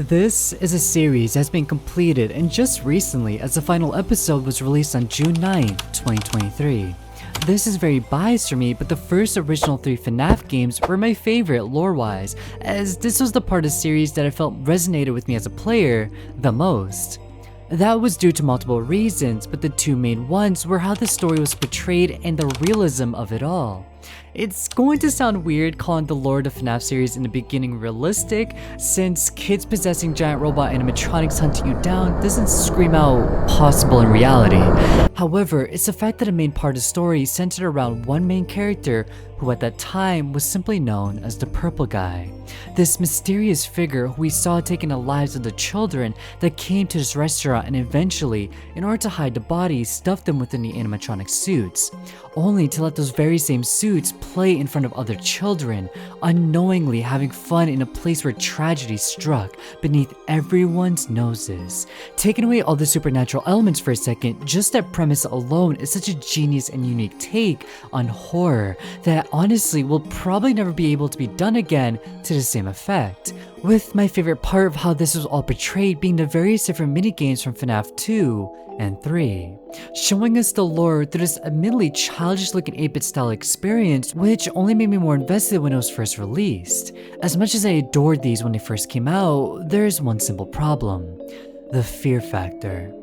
This is a series that's been completed and just recently as the final episode was released on June 9th, 2023. This is very biased for me, but the first original 3 FNAF games were my favorite lore-wise, as this was the part of the series that I felt resonated with me as a player the most. That was due to multiple reasons, but the 2 main ones were how the story was portrayed and the realism of it all. It's going to sound weird calling the lore of the FNAF series in the beginning realistic, since kids possessing giant robot animatronics hunting you down doesn't scream out possible in reality. However, it's the fact that a main part of the story centered around one main character who at that time was simply known as the Purple Guy. This mysterious figure who we saw taking the lives of the children that came to this restaurant and eventually, in order to hide the bodies, stuffed them within the animatronic suits, only to let those very same suits play in front of other children, unknowingly having fun in a place where tragedy struck beneath everyone's noses. Taking away all the supernatural elements for a second, just that premise alone is such a genius and unique take on horror that honestly will probably never be able to be done again to the same effect. With my favorite part of how this was all portrayed being the various different minigames from FNAF 2 and 3, showing us the lore through this admittedly childish looking 8-bit style experience, which only made me more invested when it was first released. As much as I adored these when they first came out, there's one simple problem: the fear factor.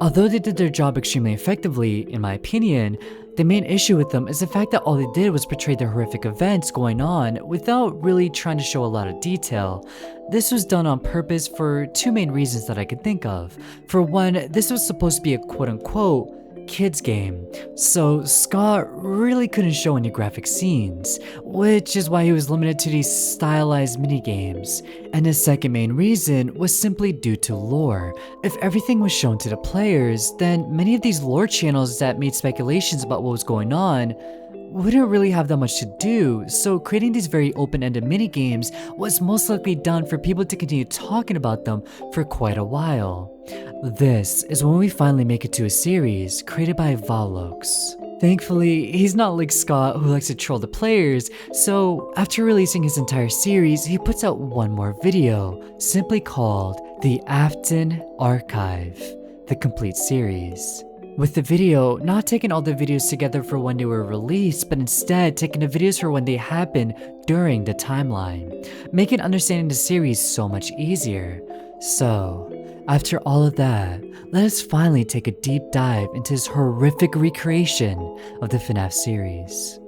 Although they did their job extremely effectively, in my opinion, the main issue with them is the fact that all they did was portray the horrific events going on without really trying to show a lot of detail. This was done on purpose for 2 main reasons that I could think of. For one, this was supposed to be a quote-unquote kids game, so Scott really couldn't show any graphic scenes, which is why he was limited to these stylized minigames. And the second main reason was simply due to lore. If everything was shown to the players, then many of these lore channels that made speculations about what was going on wouldn't really have that much to do, so creating these very open-ended minigames was most likely done for people to continue talking about them for quite a while. This is when we finally make it to a series created by Volox. Thankfully, he's not like Scott who likes to troll the players, so after releasing his entire series, he puts out one more video, simply called the Afton Archive, the complete series. With the video not taking all the videos together for when they were released, but instead taking the videos for when they happened during the timeline, making understanding the series so much easier. So, after all of that, let us finally take a deep dive into this horrific recreation of the FNAF series.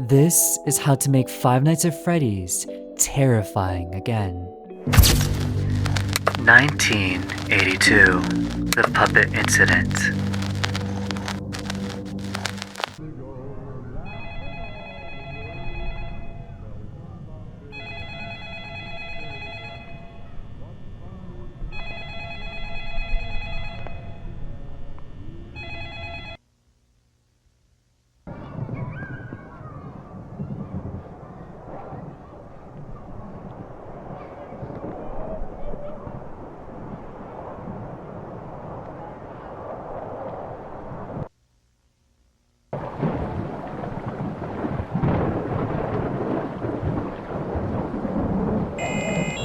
This is how to make Five Nights at Freddy's terrifying again. 1982, the Puppet Incident.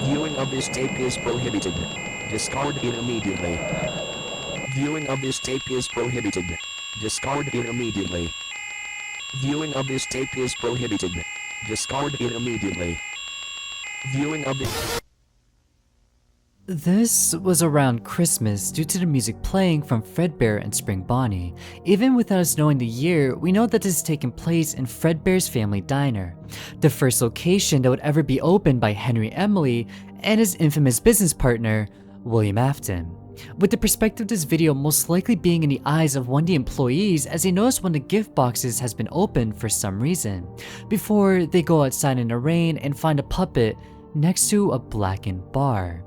Viewing of this tape is prohibited. Discard it immediately. Viewing of this tape is prohibited. Discard it immediately. Viewing of this tape is prohibited. Discard it immediately. Viewing of this... This was around Christmas due to the music playing from Fredbear and Spring Bonnie. Even without us knowing the year, we know that this is taking place in Fredbear's family diner, the first location that would ever be opened by Henry Emily and his infamous business partner, William Afton. With the perspective of this video most likely being in the eyes of one of the employees as they notice one of the gift boxes has been opened for some reason, before they go outside in the rain and find a puppet next to a blackened bar.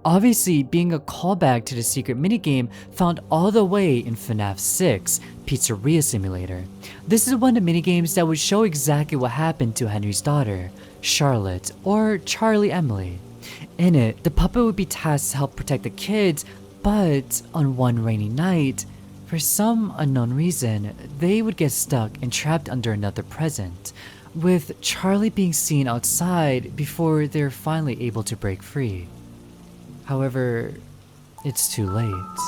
Obviously being a callback to the secret minigame found all the way in FNAF 6, Pizzeria Simulator. This is one of the minigames that would show exactly what happened to Henry's daughter, Charlotte, or Charlie Emily. In it, the puppet would be tasked to help protect the kids, but on one rainy night, for some unknown reason, they would get stuck and trapped under another present, with Charlie being seen outside before they're finally able to break free. However, it's too late.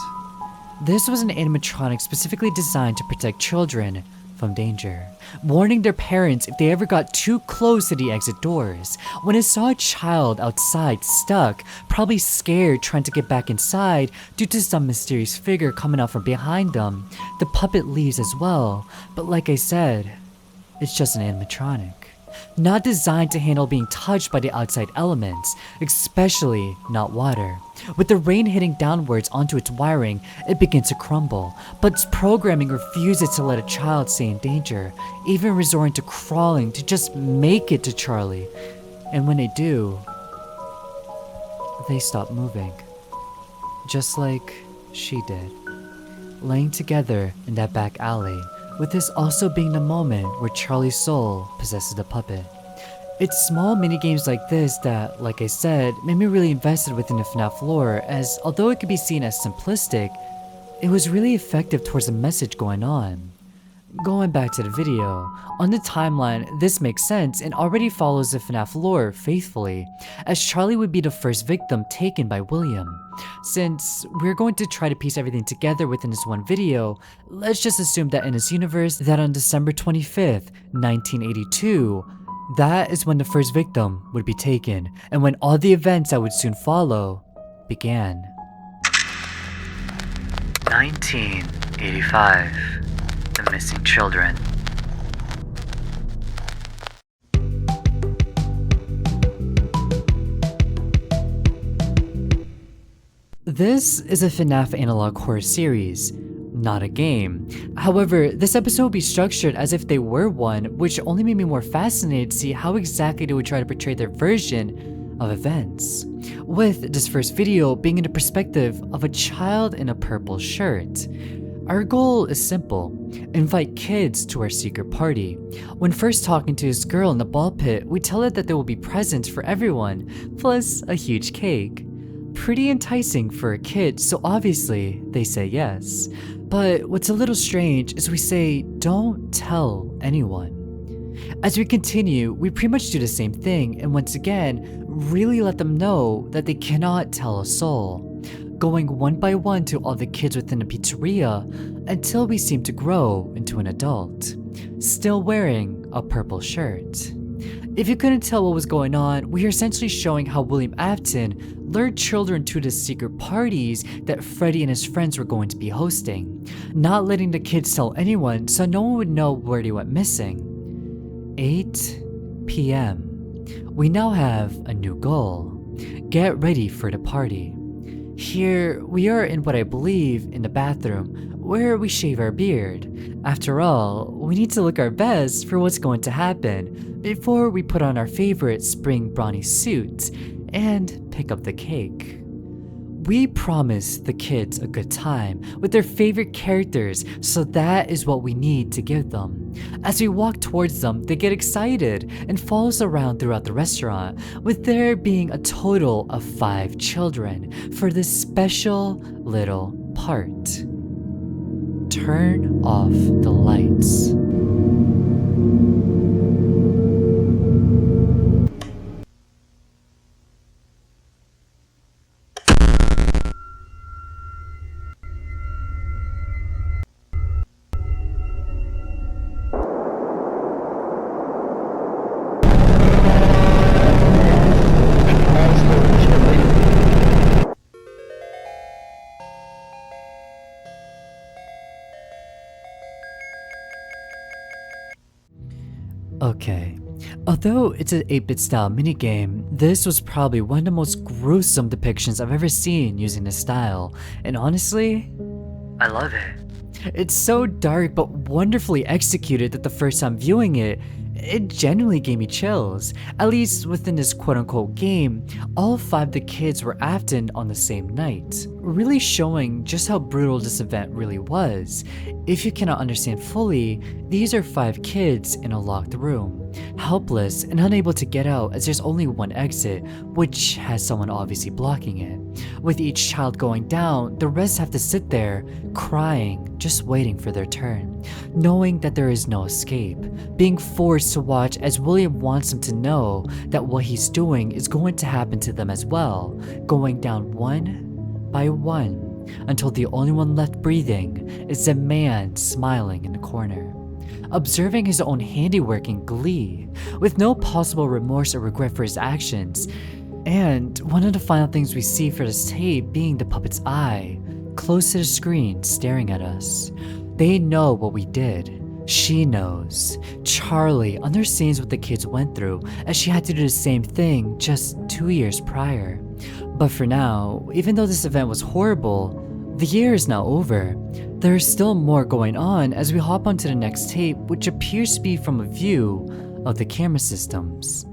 This was an animatronic specifically designed to protect children from danger, warning their parents if they ever got too close to the exit doors. When it saw a child outside stuck, probably scared trying to get back inside due to some mysterious figure coming out from behind them, the puppet leaves as well. But like I said, it's just an animatronic, not designed to handle being touched by the outside elements, especially not water. With the rain hitting downwards onto its wiring, it begins to crumble, but its programming refuses to let a child stay in danger, even resorting to crawling to just make it to Charlie. And when they do, they stop moving. Just like she did, laying together in that back alley, with this also being the moment where Charlie's soul possesses the puppet. It's small minigames like this that, like I said, made me really invested within the FNAF lore, as although it could be seen as simplistic, it was really effective towards the message going on. Going back to the video, on the timeline, this makes sense and already follows the FNAF lore faithfully, as Charlie would be the first victim taken by William. Since we're going to try to piece everything together within this one video, let's just assume that in this universe, that on December 25th, 1982, that is when the first victim would be taken, and when all the events that would soon follow began. 1985. The missing children. This is a FNAF analog horror series, not a game. However, this episode will be structured as if they were one, which only made me more fascinated to see how exactly they would try to portray their version of events. With this first video being in the perspective of a child in a purple shirt. Our goal is simple: invite kids to our secret party. When first talking to this girl in the ball pit, we tell her that there will be presents for everyone, plus a huge cake. Pretty enticing for a kid, so obviously they say yes. But what's a little strange is we say, don't tell anyone. As we continue, we pretty much do the same thing, and once again, really let them know that they cannot tell a soul. Going one by one to all the kids within the pizzeria until we seem to grow into an adult, still wearing a purple shirt. If you couldn't tell what was going on, we are essentially showing how William Afton lured children to the secret parties that Freddy and his friends were going to be hosting, not letting the kids tell anyone so no one would know where they went missing. 8 p.m. We now have a new goal. Get ready for the party. Here, we are in what I believe in the bathroom, where we shave our beard. After all, we need to look our best for what's going to happen before we put on our favorite spring brawny suit and pick up the cake. We promise the kids a good time with their favorite characters, so that is what we need to give them. As we walk towards them, they get excited and follow us around throughout the restaurant, with there being a total of 5 children for this special little part. Turn off the lights. Okay, although it's an 8-bit style minigame, this was probably one of the most gruesome depictions I've ever seen using this style, and honestly, I love it. It's so dark but wonderfully executed that the first time viewing it, it genuinely gave me chills. At least within this quote-unquote game, all 5 of the kids were Afton on the same night. really showing just how brutal this event really was. If you cannot understand fully, these are 5 kids in a locked room, helpless and unable to get out as there's only one exit, which has someone obviously blocking it. With each child going down, the rest have to sit there, crying, just waiting for their turn, knowing that there is no escape, being forced to watch as William wants them to know that what he's doing is going to happen to them as well, going down one by one, until the only one left breathing is the man smiling in the corner, observing his own handiwork in glee, with no possible remorse or regret for his actions. And one of the final things we see for this tape being the puppet's eye, close to the screen, staring at us. They know what we did. She knows. Charlie understands what the kids went through, as she had to do the same thing just 2 years prior. But for now, even though this event was horrible, the year is now over. There is still more going on as we hop onto the next tape, which appears to be from a view of the camera systems.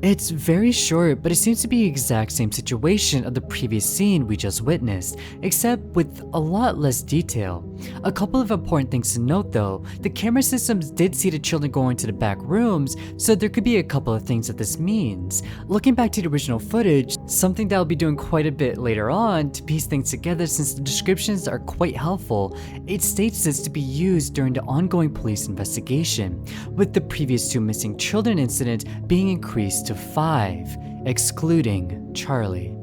It's very short, but it seems to be the exact same situation of the previous scene we just witnessed, except with a lot less detail. A couple of important things to note though: the camera systems did see the children going to the back rooms, so there could be a couple of things that this means. Looking back to the original footage, something that I'll be doing quite a bit later on to piece things together since the descriptions are quite helpful, it states this to be used during the ongoing police investigation, with the previous 2 missing children incident being increased to 5, excluding Charlie.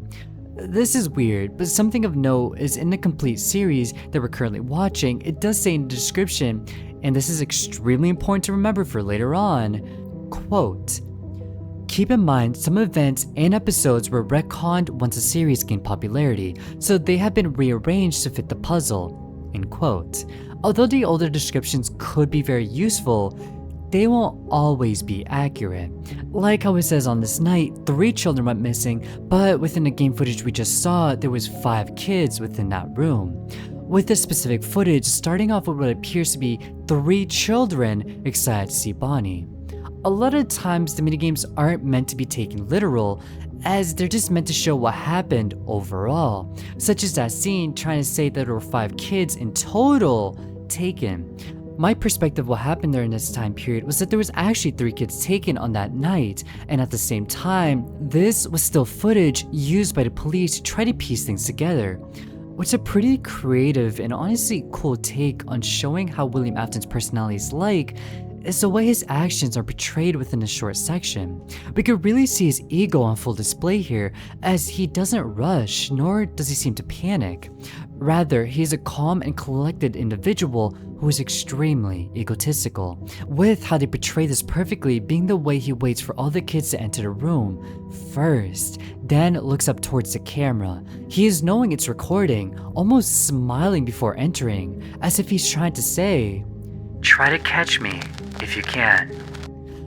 This is weird, but something of note is in the complete series that we're currently watching, it does say in the description, and this is extremely important to remember for later on, quote, "Keep in mind some events and episodes were retconned once the series gained popularity, so they have been rearranged to fit the puzzle," end quote. Although the older descriptions could be very useful, they won't always be accurate. Like how it says on this night, 3 children went missing, but within the game footage we just saw, there was 5 kids within that room. With this specific footage starting off with what appears to be 3 children excited to see Bonnie. A lot of times the minigames aren't meant to be taken literal, as they're just meant to show what happened overall, such as that scene trying to say that there were 5 kids in total taken. My perspective of what happened during this time period was that there was actually 3 kids taken on that night, and at the same time, this was still footage used by the police to try to piece things together. Which a pretty creative and honestly cool take on showing how William Afton's personality is like, is the way his actions are portrayed within this short section. We could really see his ego on full display here, as he doesn't rush, nor does he seem to panic. Rather, he is a calm and collected individual who is extremely egotistical, with how they portray this perfectly being the way he waits for all the kids to enter the room first, then looks up towards the camera. He is knowing it's recording, almost smiling before entering, as if he's trying to say, "Try to catch me if you can,"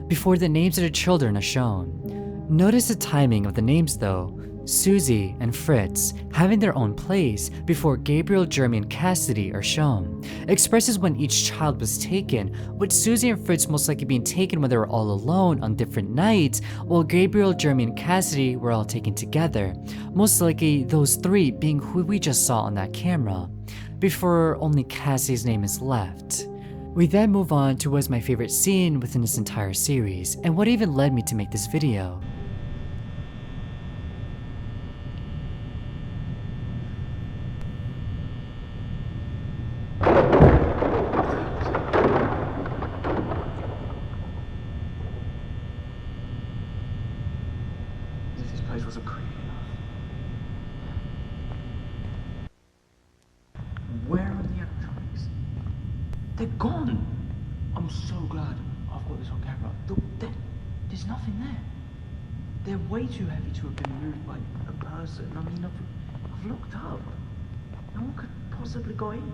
before the names of the children are shown. Notice the timing of the names though. Susie and Fritz having their own place before Gabriel, Jeremy, and Cassidy are shown. Expresses when each child was taken, with Susie and Fritz most likely being taken when they were all alone on different nights, while Gabriel, Jeremy, and Cassidy were all taken together, most likely those 3 being who we just saw on that camera, before only Cassidy's name is left. We then move on to what is my favorite scene within this entire series, and what even led me to make this video. Wasn't creepy enough. Where are the animatronics? They're gone. I'm so glad I've got this on camera. There's nothing there. They're way too heavy to have been moved by a person. I mean, I've looked up. No one could possibly go in.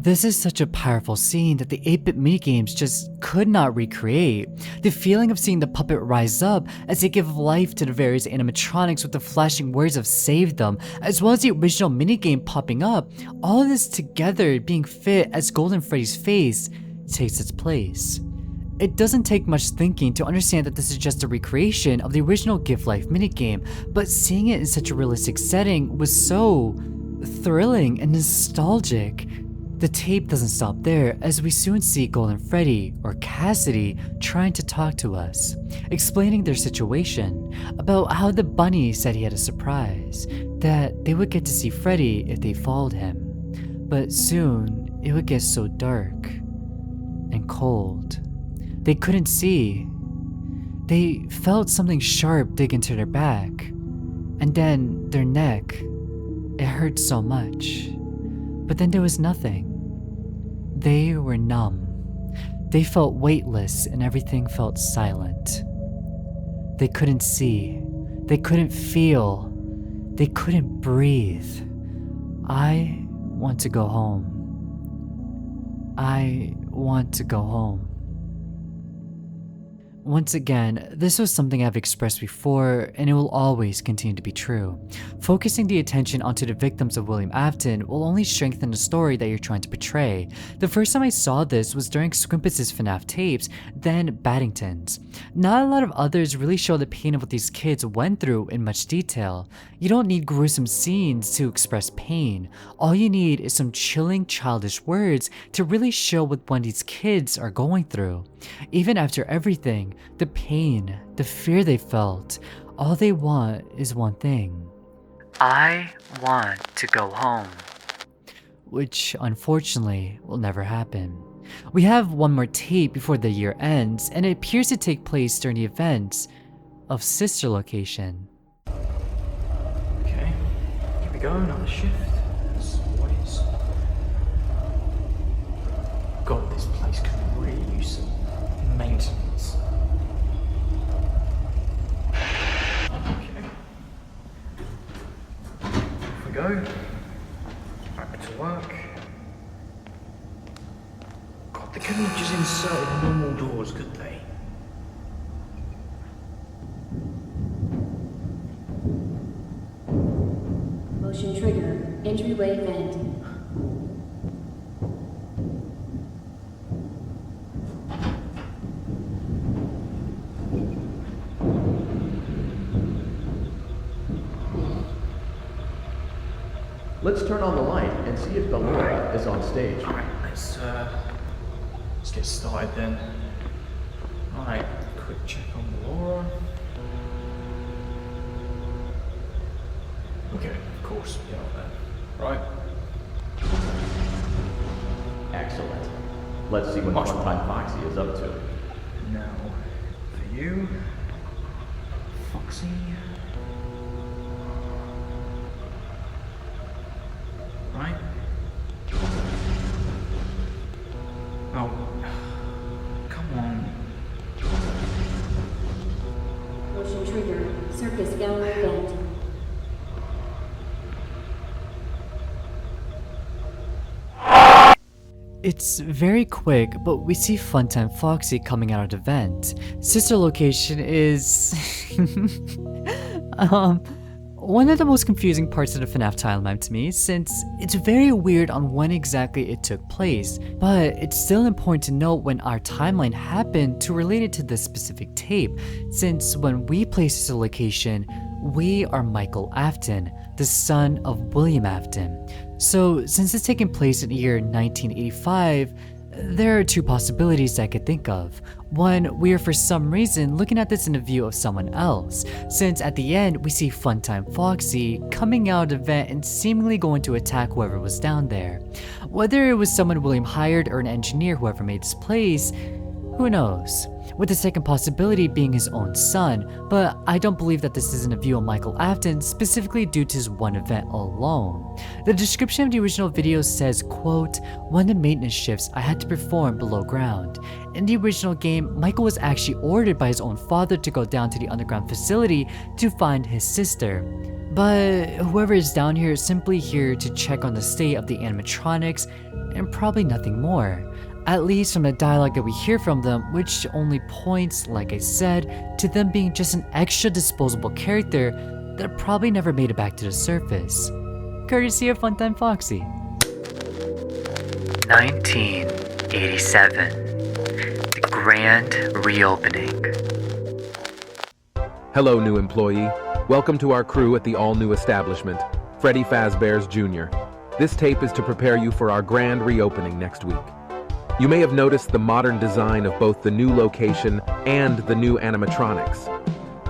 This is such a powerful scene that the 8-bit minigames just could not recreate. The feeling of seeing the puppet rise up as they give life to the various animatronics with the flashing words of "save them," as well as the original minigame popping up, all of this together being fit as Golden Freddy's face takes its place. It doesn't take much thinking to understand that this is just a recreation of the original Give Life minigame, but seeing it in such a realistic setting was so thrilling and nostalgic. The tape doesn't stop there, as we soon see Golden Freddy, or Cassidy, trying to talk to us, explaining their situation, about how the bunny said he had a surprise, that they would get to see Freddy if they followed him. But soon, it would get so dark and cold. They couldn't see. They felt something sharp dig into their back, and then their neck. It hurt so much. But then there was nothing. They were numb. They felt weightless and everything felt silent. They couldn't see. They couldn't feel. They couldn't breathe. I want to go home. I want to go home. Once again, this was something I've expressed before, and it will always continue to be true. Focusing the attention onto the victims of William Afton will only strengthen the story that you're trying to portray. The first time I saw this was during Squimpus' FNAF tapes, then Battington's. Not a lot of others really show the pain of what these kids went through in much detail. You don't need gruesome scenes to express pain. All you need is some chilling, childish words to really show what one of these kids are going through. Even after everything, the pain, the fear they felt, all they want is one thing. I want to go home. Which unfortunately will never happen. We have one more tape before the year ends, and it appears to take place during the events of Sister Location. Okay, here we go, another shift. As always. God, this place could really use some maintenance. Okay. Off we go. Back to work. God, they couldn't have just inserted normal doors, could they? Motion trigger. Entryway vent. Let's turn on the light and see if Bellora is on stage. Alright, let's get started then. Alright, quick check on Bellora. Okay, of course, yeah, then. Right. Excellent. Let's see what Much Funtime Foxy is up to. Now, for you, Foxy. Right? Oh, come on. Motion trigger. Circus gallery vent. It's very quick, but we see Funtime Foxy coming out of the vent. Sister Location is one of the most confusing parts of the FNAF timeline to me, since it's very weird on when exactly it took place, but it's still important to note when our timeline happened to relate it to this specific tape, since when we play Sister Location, we are Michael Afton, the son of William Afton. So since it's taking place in the year 1985, there are two possibilities I could think of. One, we are for some reason looking at this in the view of someone else, since at the end we see Funtime Foxy coming out of the vent and seemingly going to attack whoever was down there. Whether it was someone William hired or an engineer whoever made this place, who knows? With the second possibility being his own son, but I don't believe that this isn't a view on Michael Afton specifically due to his one event alone. The description of the original video says, quote, "One of the maintenance shifts I had to perform below ground. In the original game, Michael was actually ordered by his own father to go down to the underground facility to find his sister. But whoever is down here is simply here to check on the state of the animatronics and probably nothing more. At least from the dialogue that we hear from them, which only points, like I said, to them being just an extra disposable character that probably never made it back to the surface. Courtesy of Funtime Foxy." 1987. The Grand Reopening. Hello, new employee. Welcome to our crew at the all-new establishment, Freddy Fazbear's Jr. This tape is to prepare you for our grand reopening next week. You may have noticed the modern design of both the new location and the new animatronics.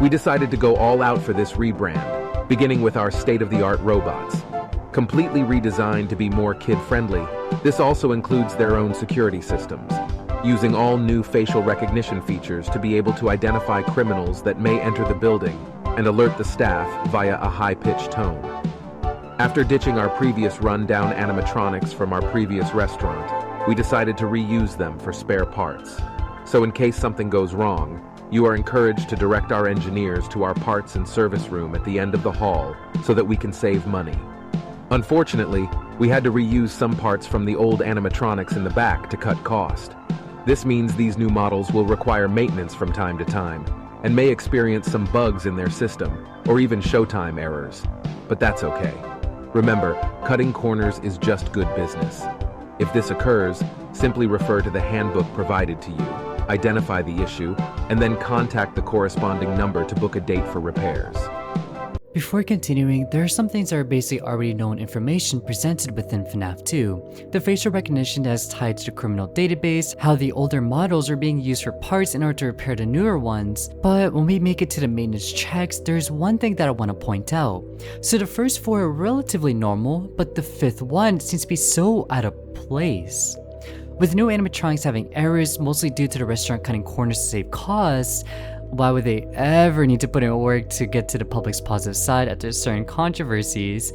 We decided to go all out for this rebrand, beginning with our state-of-the-art robots. Completely redesigned to be more kid-friendly, this also includes their own security systems, using all new facial recognition features to be able to identify criminals that may enter the building and alert the staff via a high-pitched tone. After ditching our previous rundown animatronics from our previous restaurant, we decided to reuse them for spare parts. So in case something goes wrong, you are encouraged to direct our engineers to our parts and service room at the end of the hall so that we can save money. Unfortunately, we had to reuse some parts from the old animatronics in the back to cut cost. This means these new models will require maintenance from time to time and may experience some bugs in their system or even showtime errors. But that's okay. Remember, cutting corners is just good business. If this occurs, simply refer to the handbook provided to you, identify the issue, and then contact the corresponding number to book a date for repairs. Before continuing, there are some things that are basically already known information presented within FNAF 2. The facial recognition that is tied to the criminal database, how the older models are being used for parts in order to repair the newer ones. But when we make it to the maintenance checks, there's one thing that I want to point out. So the first 4 are relatively normal, but the 5th one seems to be so out of place. With new animatronics having errors, mostly due to the restaurant cutting corners to save costs, why would they ever need to put in work to get to the public's positive side after certain controversies?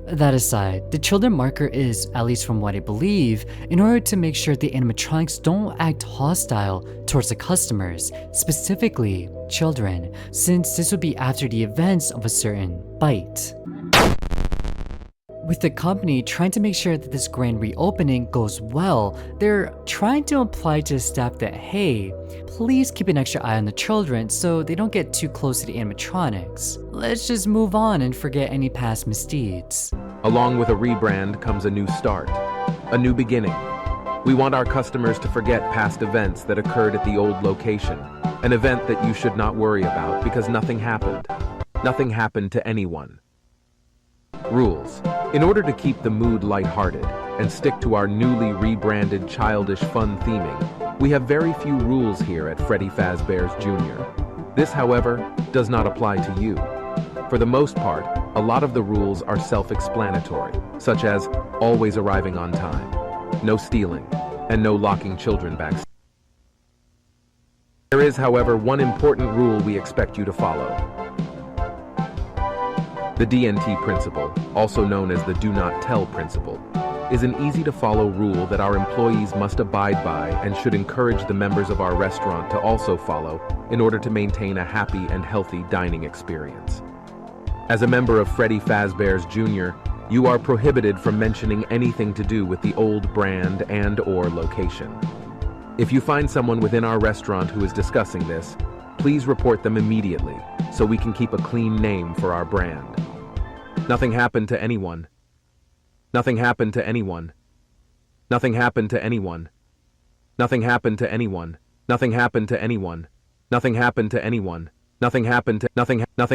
That aside, the children marker is, at least from what I believe, in order to make sure the animatronics don't act hostile towards the customers, specifically children, since this would be after the events of a certain bite. With the company trying to make sure that this grand reopening goes well, they're trying to imply to the staff that, hey, please keep an extra eye on the children so they don't get too close to the animatronics. Let's just move on and forget any past misdeeds. Along with a rebrand comes a new start, a new beginning. We want our customers to forget past events that occurred at the old location, an event that you should not worry about because nothing happened. Nothing happened to anyone. Rules. In order to keep the mood lighthearted and stick to our newly rebranded childish fun theming, we have very few rules here at Freddy Fazbear's Jr. This, however, does not apply to you. For the most part, a lot of the rules are self-explanatory, such as always arriving on time, no stealing, and no locking children backstage. There is, however, one important rule we expect you to follow. The DNT principle, also known as the do not tell principle, is an easy-to-follow rule that our employees must abide by and should encourage the members of our restaurant to also follow in order to maintain a happy and healthy dining experience. As a member of Freddy Fazbear's Jr., you are prohibited from mentioning anything to do with the old brand and/or location. If you find someone within our restaurant who is discussing this, please report them immediately so we can keep a clean name for our brand. Nothing happened to anyone. Nothing happened to anyone. Nothing happened to anyone. Nothing happened to anyone. Nothing happened to anyone. Nothing happened to anyone. Nothing happened to nothing.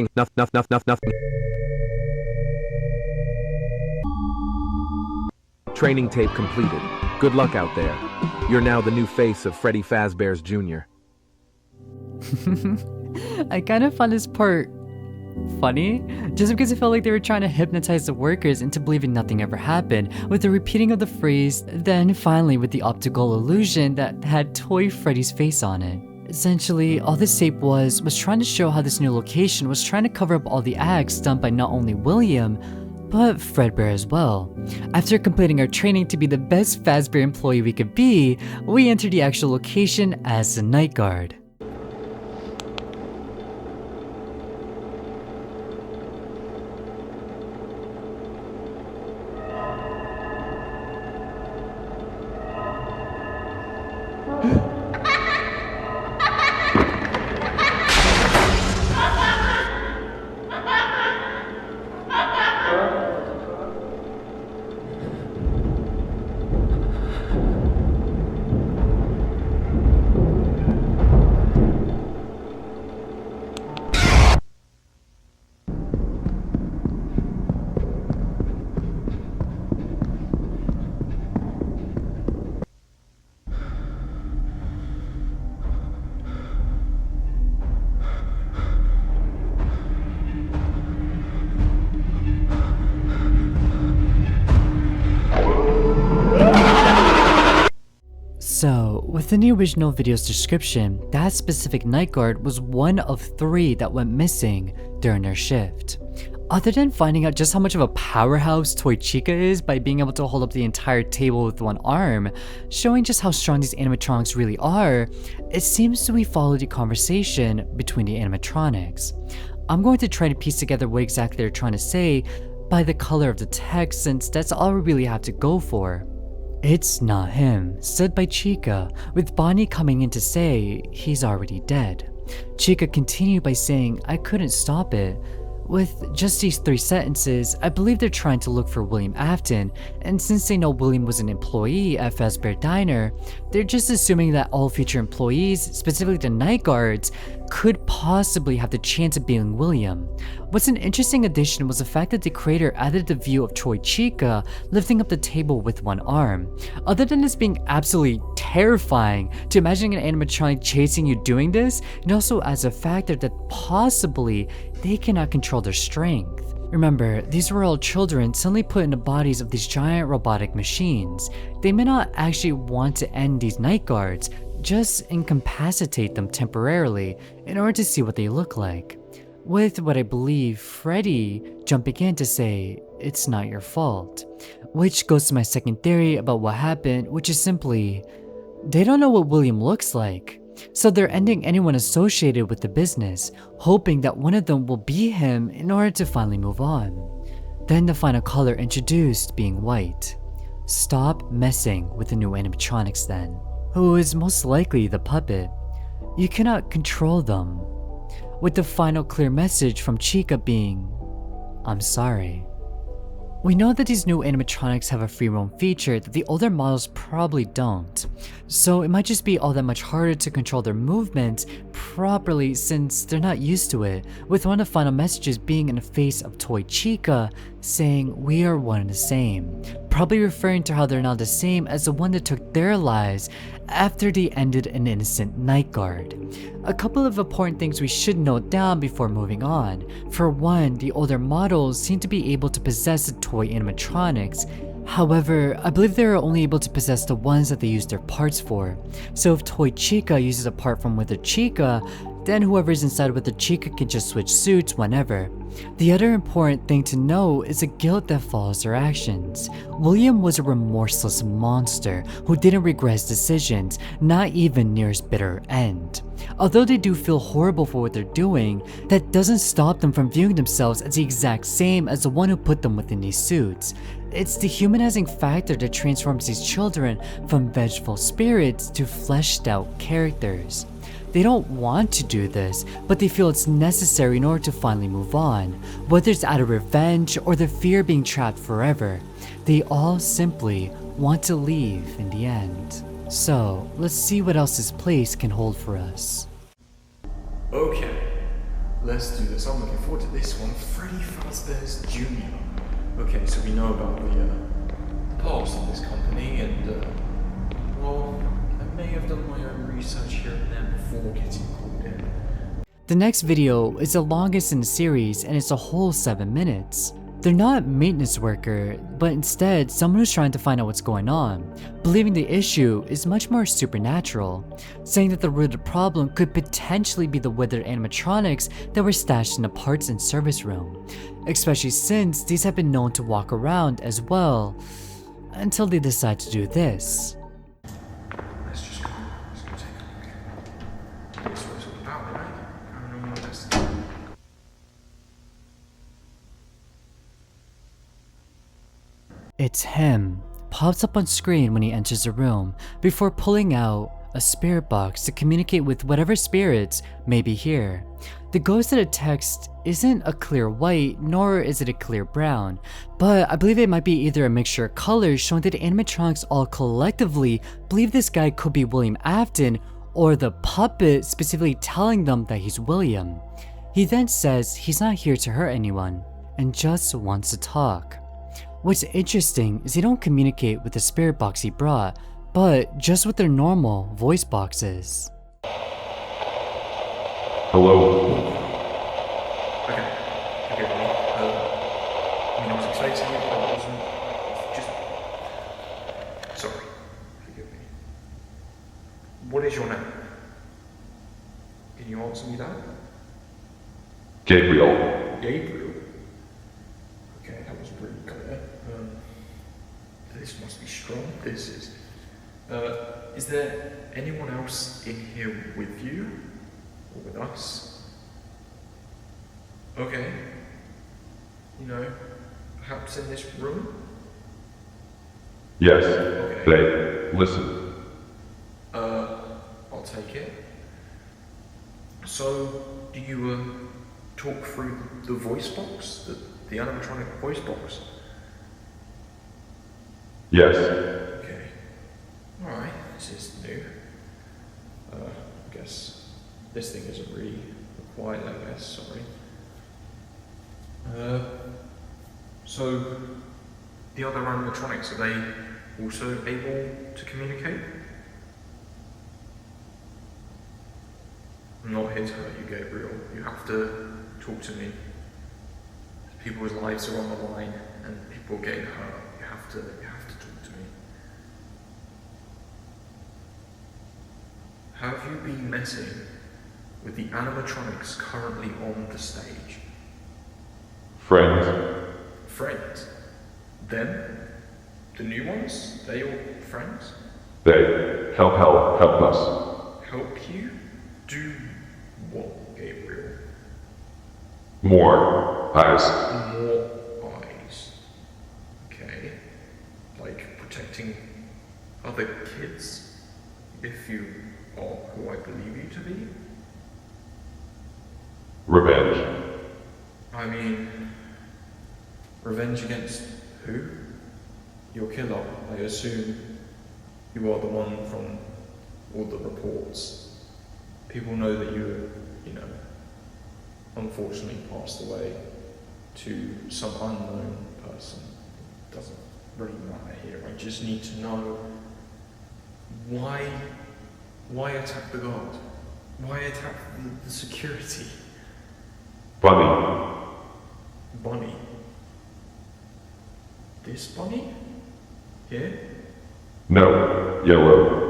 Training tape completed. Good luck out there. You're now the new face of Freddy Fazbear's Jr. I kind of found this part funny? Just because it felt like they were trying to hypnotize the workers into believing nothing ever happened, with the repeating of the phrase, then finally with the optical illusion that had Toy Freddy's face on it. Essentially, all this tape was trying to show how this new location was trying to cover up all the acts done by not only William, but Fredbear as well. After completing our training to be the best Fazbear employee we could be, we entered the actual location as the night guard. So, within the original video's description, that specific night guard was one of 3 that went missing during their shift. Other than finding out just how much of a powerhouse Toy Chica is by being able to hold up the entire table with one arm, showing just how strong these animatronics really are, it seems that we followed the conversation between the animatronics. I'm going to try to piece together what exactly they're trying to say by the color of the text, since that's all we really have to go for. "It's not him," said by Chica, with Bonnie coming in to say he's already dead. Chica continued by saying, "I couldn't stop it." With just these 3 sentences, I believe they're trying to look for William Afton, and since they know William was an employee at Fazbear Diner, they're just assuming that all future employees, specifically the night guards, could possibly have the chance of being William. What's an interesting addition was the fact that the creator added the view of Toy Chica lifting up the table with one arm. Other than this being absolutely terrifying to imagine an animatronic chasing you doing this, it also adds a factor that possibly they cannot control their strength. Remember, these were all children suddenly put in the bodies of these giant robotic machines. They may not actually want to end these night guards, just incapacitate them temporarily in order to see what they look like. With what I believe Freddy jumping in to say, "It's not your fault." Which goes to my second theory about what happened, which is simply, they don't know what William looks like. So they're ending anyone associated with the business, hoping that one of them will be him in order to finally move on. Then the final color introduced being white. Stop messing with the new animatronics then. Who is most likely the puppet. You cannot control them. With the final clear message from Chica being, "I'm sorry." We know that these new animatronics have a free roam feature that the older models probably don't, so it might just be all that much harder to control their movements properly since they're not used to it, with one of the final messages being in the face of Toy Chica saying, "We are one and the same," probably referring to how they're now the same as the one that took their lives after they ended an innocent night guard. A couple of important things we should note down before moving on. For one, the older models seem to be able to possess the toy animatronics. However, I believe they are only able to possess the ones that they use their parts for. So if Toy Chica uses a part from Wither Chica, then whoever's inside Wither Chica can just switch suits whenever. The other important thing to know is the guilt that follows their actions. William was a remorseless monster who didn't regret his decisions, not even near his bitter end. Although they do feel horrible for what they're doing, that doesn't stop them from viewing themselves as the exact same as the one who put them within these suits. It's the humanizing factor that transforms these children from vengeful spirits to fleshed out characters. They don't want to do this, but they feel it's necessary in order to finally move on, whether it's out of revenge or the fear of being trapped forever. They all simply want to leave in the end. So, let's see what else this place can hold for us. Okay, let's do this. I'm looking forward to this one. Freddy Fazbear's Jr. Okay, so we know about the past of this company, and well, I may have done my own research here and there before getting called in. The next video is the longest in the series and it's a whole 7 minutes. They're not a maintenance worker, but instead someone who's trying to find out what's going on, believing the issue is much more supernatural, saying that the root of the problem could potentially be the withered animatronics that were stashed in the parts and service room, especially since these have been known to walk around as well, until they decide to do this. Let's just go take a look. That's what it's all about, right? Paranormal investigation. It's him, pops up on screen when he enters the room before pulling out a spirit box to communicate with whatever spirits may be here. The ghost of the text isn't a clear white, nor is it a clear brown, but I believe it might be either a mixture of colors showing that the animatronics all collectively believe this guy could be William Afton, or the puppet specifically telling them that he's William. He then says he's not here to hurt anyone, and just wants to talk. What's interesting is they don't communicate with the spirit box he brought, but just with their normal voice boxes. Hello? Okay, forgive me. I was expecting it, but it wasn't. Just. Sorry. Forgive me. What is your name? Can you answer me that? Gabriel. Gabriel? Okay, that was pretty clear. This must be strong. This is. Is there anyone else in here with you? Or with us? Okay. You know, perhaps in this room? Yes. Okay. They listen. I'll take it. So, do you talk through the voice box? The animatronic voice box? Yes. Okay. Alright, this is new. I guess this thing isn't really required, I guess, sorry. So, the other animatronics, are they also able to communicate? I'm not here to hurt you, Gabriel. You have to talk to me. People's lives are on the line, and people are getting hurt. You have to talk to me. Have you been messing with the animatronics currently on the stage? Friends. Friends? Them? The new ones? They all friends? They help us. Help you? Do what, Gabriel? More eyes. More eyes. Okay. Like protecting other kids? If you are who I believe you to be? Revenge. I mean, revenge against who? Your killer, I assume. You are the one from all the reports. People know that you unfortunately passed away to some unknown person. Doesn't really matter here. I just need to know why attack the guard? Why attack the security? Bunny. Bunny? This bunny? Here? No. Yellow.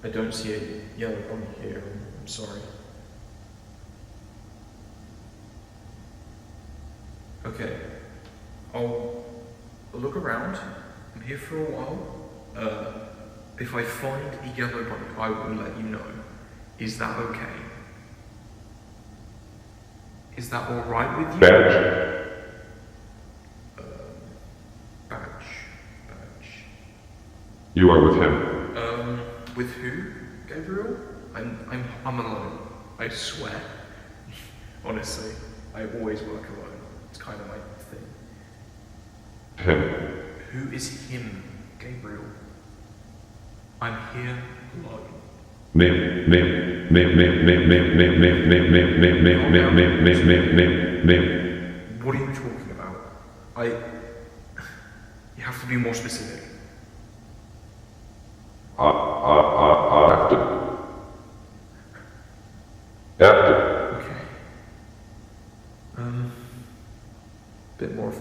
I don't see a yellow bunny here. I'm sorry. Okay. I'll look around. I'm here for a while. If I find a yellow bunny, I will let you know. Is that okay? Is that alright with you? Badge. Badge. You are with him. With who, Gabriel? I'm alone. I swear. Honestly, I always work alone. It's kind of my thing. Him. Who is him, Gabriel? I'm here alone. Me. What are you talking about? You have to be more specific.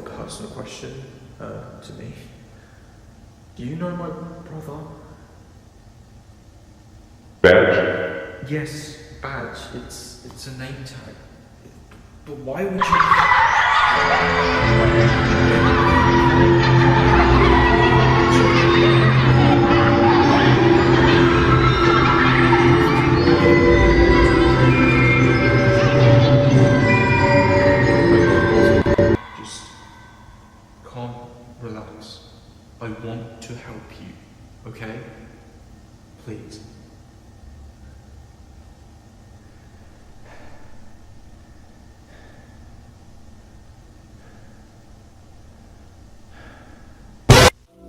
personal question to me. Do you know my brother? Badge? Yes, badge. It's a name tag. But why would you? Just calm, relax. I want to help you, okay? Please.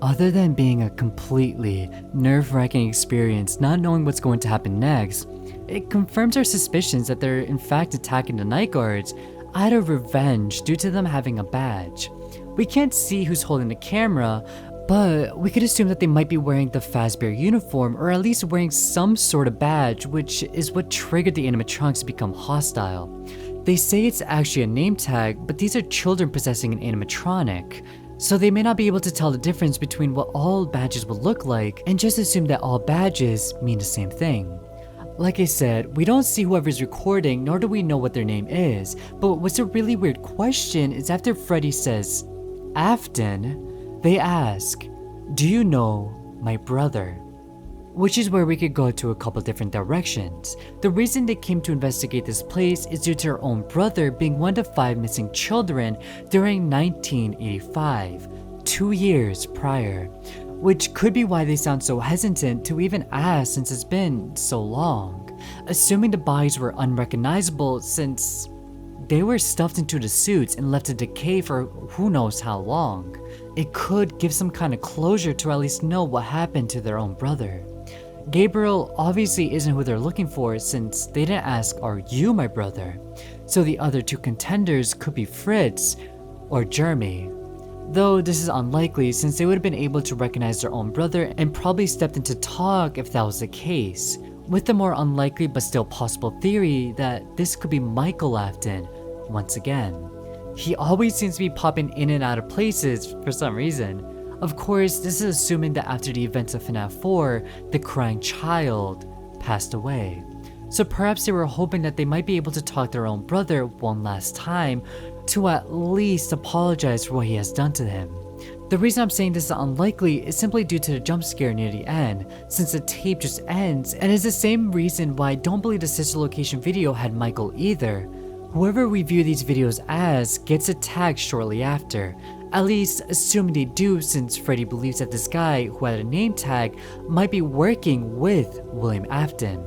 Other than being a completely nerve-wracking experience, not knowing what's going to happen next, it confirms our suspicions that they're in fact attacking the night guards out of revenge due to them having a badge. We can't see who's holding the camera, but we could assume that they might be wearing the Fazbear uniform or at least wearing some sort of badge, which is what triggered the animatronics to become hostile. They say it's actually a name tag, but these are children possessing an animatronic, so they may not be able to tell the difference between what all badges would look like and just assume that all badges mean the same thing. Like I said, we don't see whoever's recording, nor do we know what their name is, but what's a really weird question is after Freddy says, Afton, they ask, do you know my brother? Which is where we could go to a couple different directions. The reason they came to investigate this place is due to her own brother being one of 5 missing children during 1985, 2 years prior, which could be why they sound so hesitant to even ask since it's been so long, assuming the bodies were unrecognizable since they were stuffed into the suits and left to decay for who knows how long. It could give some kind of closure to at least know what happened to their own brother. Gabriel obviously isn't who they're looking for since they didn't ask, are you my brother? So the other 2 contenders could be Fritz or Jeremy. Though this is unlikely since they would have been able to recognize their own brother and probably stepped into talk if that was the case, with the more unlikely but still possible theory that this could be Michael Afton once again. He always seems to be popping in and out of places for some reason. Of course, this is assuming that after the events of FNAF 4, the crying child passed away. So perhaps they were hoping that they might be able to talk to their own brother one last time to at least apologize for what he has done to them. The reason I'm saying this is unlikely is simply due to the jump scare near the end, since the tape just ends, and is the same reason why I don't believe the sister location video had Michael either. Whoever we view these videos as gets attacked shortly after, at least assuming they do since Freddy believes that this guy who had a name tag might be working with William Afton.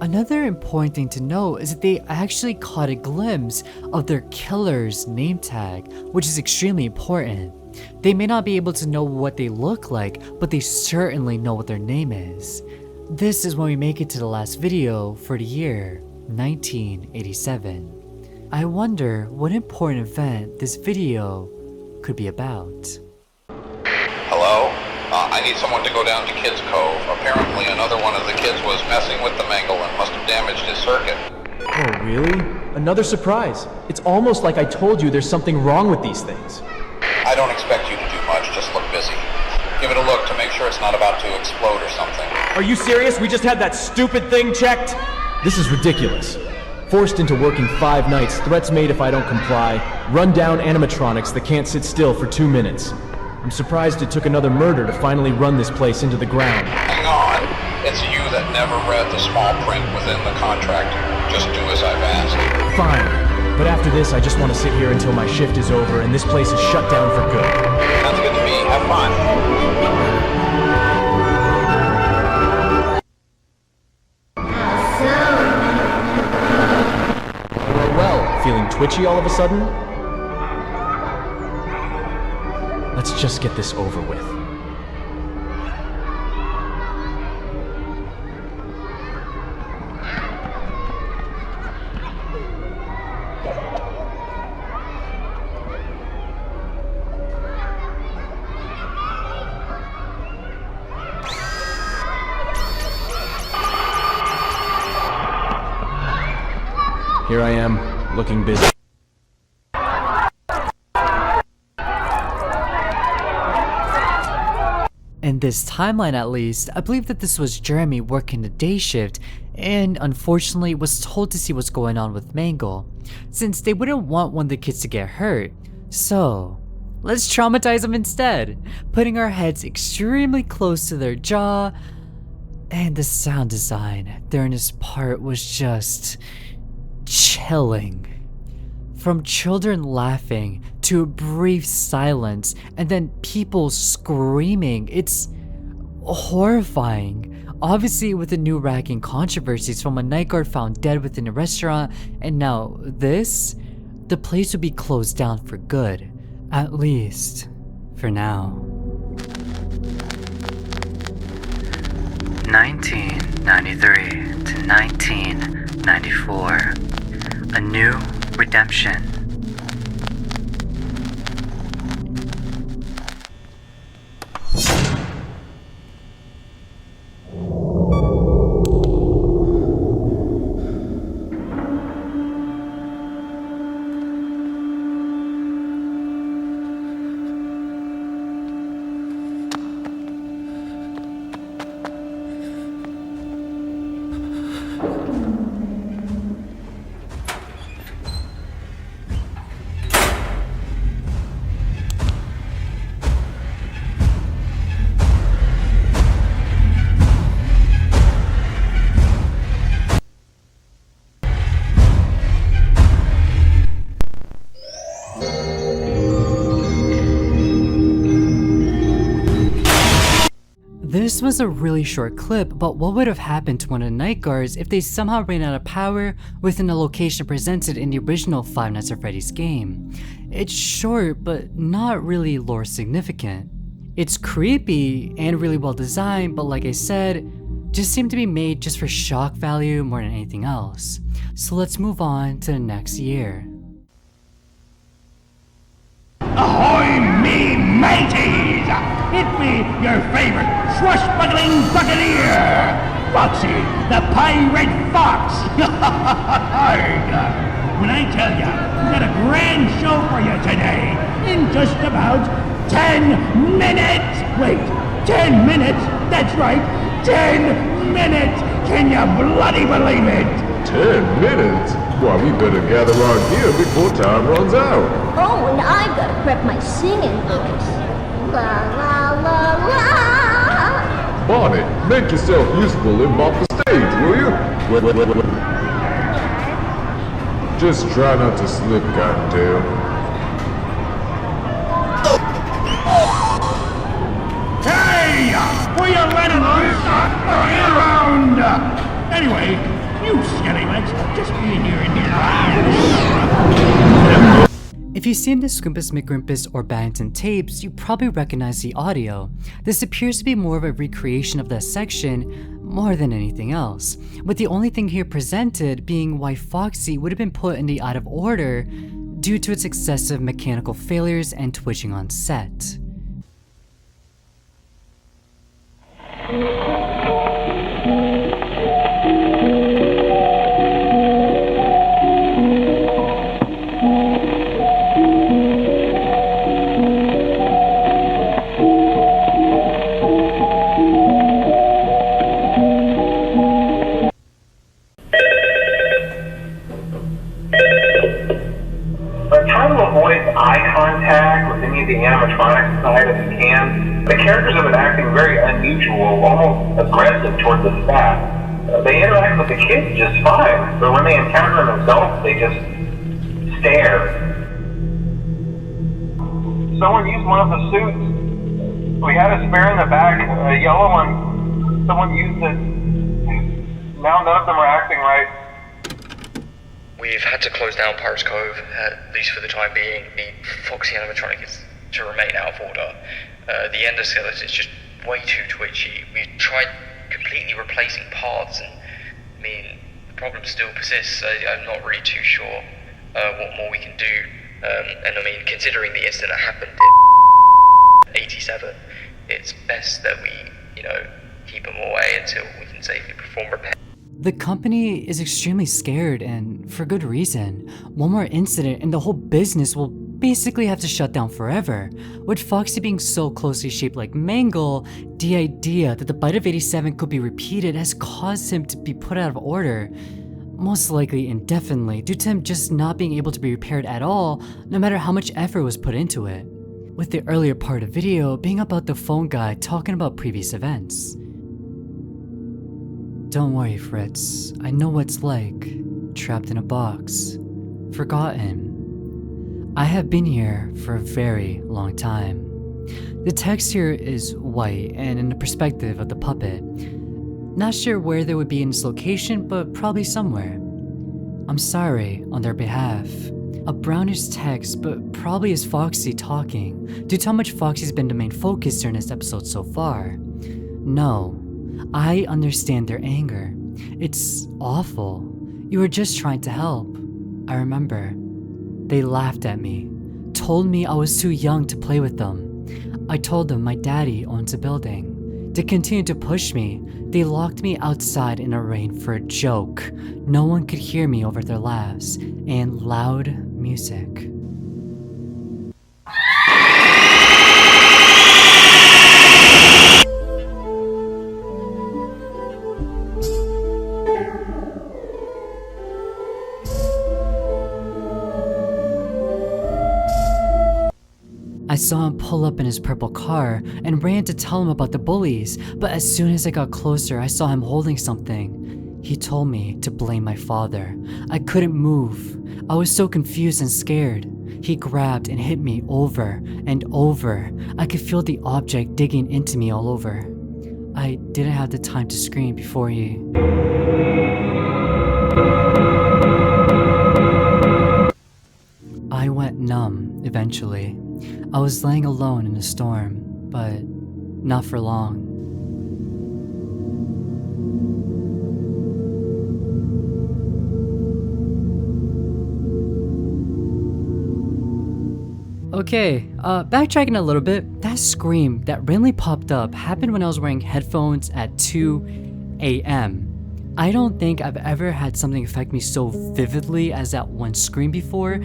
Another important thing to note is that they actually caught a glimpse of their killer's name tag, which is extremely important. They may not be able to know what they look like, but they certainly know what their name is. This is when we make it to the last video for the year 1987. I wonder what important event this video could be about. Hello? I need someone to go down to Kids Cove. Apparently another one of the kids was messing with the mangle and must have damaged his circuit. Oh, really? Another surprise. It's almost like I told you there's something wrong with these things. I don't expect you to do much, just look busy. Give it a look to make sure it's not about to explode or something. Are you serious? We just had that stupid thing checked? This is ridiculous. Forced into working 5 nights, threats made if I don't comply, run down animatronics that can't sit still for 2 minutes. I'm surprised it took another murder to finally run this place into the ground. Hang on. It's you that never read the small print within the contract. Just do as I've asked. Fine. But after this, I just want to sit here until my shift is over and this place is shut down for good. Sounds good to me. Have fun. Well, feeling twitchy all of a sudden? Let's just get this over with. Here I am, looking busy. In this timeline at least, I believe that this was Jeremy working the day shift and unfortunately was told to see what's going on with Mangle, since they wouldn't want one of the kids to get hurt. So, let's traumatize them instead, putting our heads extremely close to their jaw. And the sound design during this part was just chilling. From children laughing to a brief silence and then people screaming, it's horrifying. Obviously, with the new racking controversies from a night guard found dead within a restaurant, and now this, the place would be closed down for good. At least, for now. 1993 to 1994. A new redemption. This was a really short clip about what would have happened to one of the night guards if they somehow ran out of power within the location presented in the original Five Nights at Freddy's game. It's short, but not really lore significant. It's creepy and really well designed, but like I said, just seemed to be made just for shock value more than anything else. So let's move on to the next year. Ahoy, me mateys! It me, your favorite swashbuckling buccaneer, Foxy, the Pirate Fox! When I tell ya, we've got a grand show for you today, in just about 10 minutes! Wait, 10 minutes? That's right, 10 minutes! Can you bloody believe it? 10 minutes? Why, we better gather our gear before time runs out. Oh, and I've got to prep my singing voice. La la la la. Bonnie, make yourself useful and mop the stage, will you? Just try not to slip, Cottontail. Hey! Will you let him around? Anyway, you scallywags, just be here and here. If you've seen the Squimpus McGrimpus or Battington tapes, you probably recognize the audio. This appears to be more of a recreation of that section more than anything else, with the only thing here presented being why Foxy would have been put in the out of order due to its excessive mechanical failures and twitching on set. The animatronics side as you can. The characters have been acting very unusual, almost aggressive towards the staff. They interact with the kids just fine, but when they encounter themselves, they just stare. Someone used one of the suits. We had a spare in the back, a yellow one. Someone used it. Now none of them are acting right. We've had to close down Pirates Cove, at least for the time being. The Foxy animatronic is to remain out of order. The endoskeleton is just way too twitchy. We've tried completely replacing parts, and I mean, the problem still persists. I'm not really too sure what more we can do. And I mean, considering the incident that happened in 87, it's best that we, keep them away until we can safely perform repairs. The company is extremely scared, and for good reason. One more incident and the whole business will basically have to shut down forever. With Foxy being so closely shaped like Mangle, the idea that the bite of 87 could be repeated has caused him to be put out of order, most likely indefinitely, due to him just not being able to be repaired at all, no matter how much effort was put into it. With the earlier part of the video being about the phone guy talking about previous events. Don't worry, Fritz. I know what it's like. Trapped in a box. Forgotten. I have been here for a very long time. The text here is white and in the perspective of the puppet. Not sure where they would be in this location, but probably somewhere. I'm sorry on their behalf. A brownish text, but probably is Foxy talking, due to how much Foxy's been the main focus during this episode so far. No, I understand their anger. It's awful. You were just trying to help. I remember. They laughed at me, told me I was too young to play with them. I told them my daddy owns a building. They continued to push me. They locked me outside in the rain for a joke. No one could hear me over their laughs and loud music. I saw him pull up in his purple car and ran to tell him about the bullies, but as soon as I got closer, I saw him holding something. He told me to blame my father. I couldn't move. I was so confused and scared. He grabbed and hit me over and over. I could feel the object digging into me all over. I didn't have the time to scream before he... I went numb eventually. I was laying alone in a storm, but not for long. Okay, backtracking a little bit, that scream that randomly popped up happened when I was wearing headphones at 2 a.m. I don't think I've ever had something affect me so vividly as that one scream before.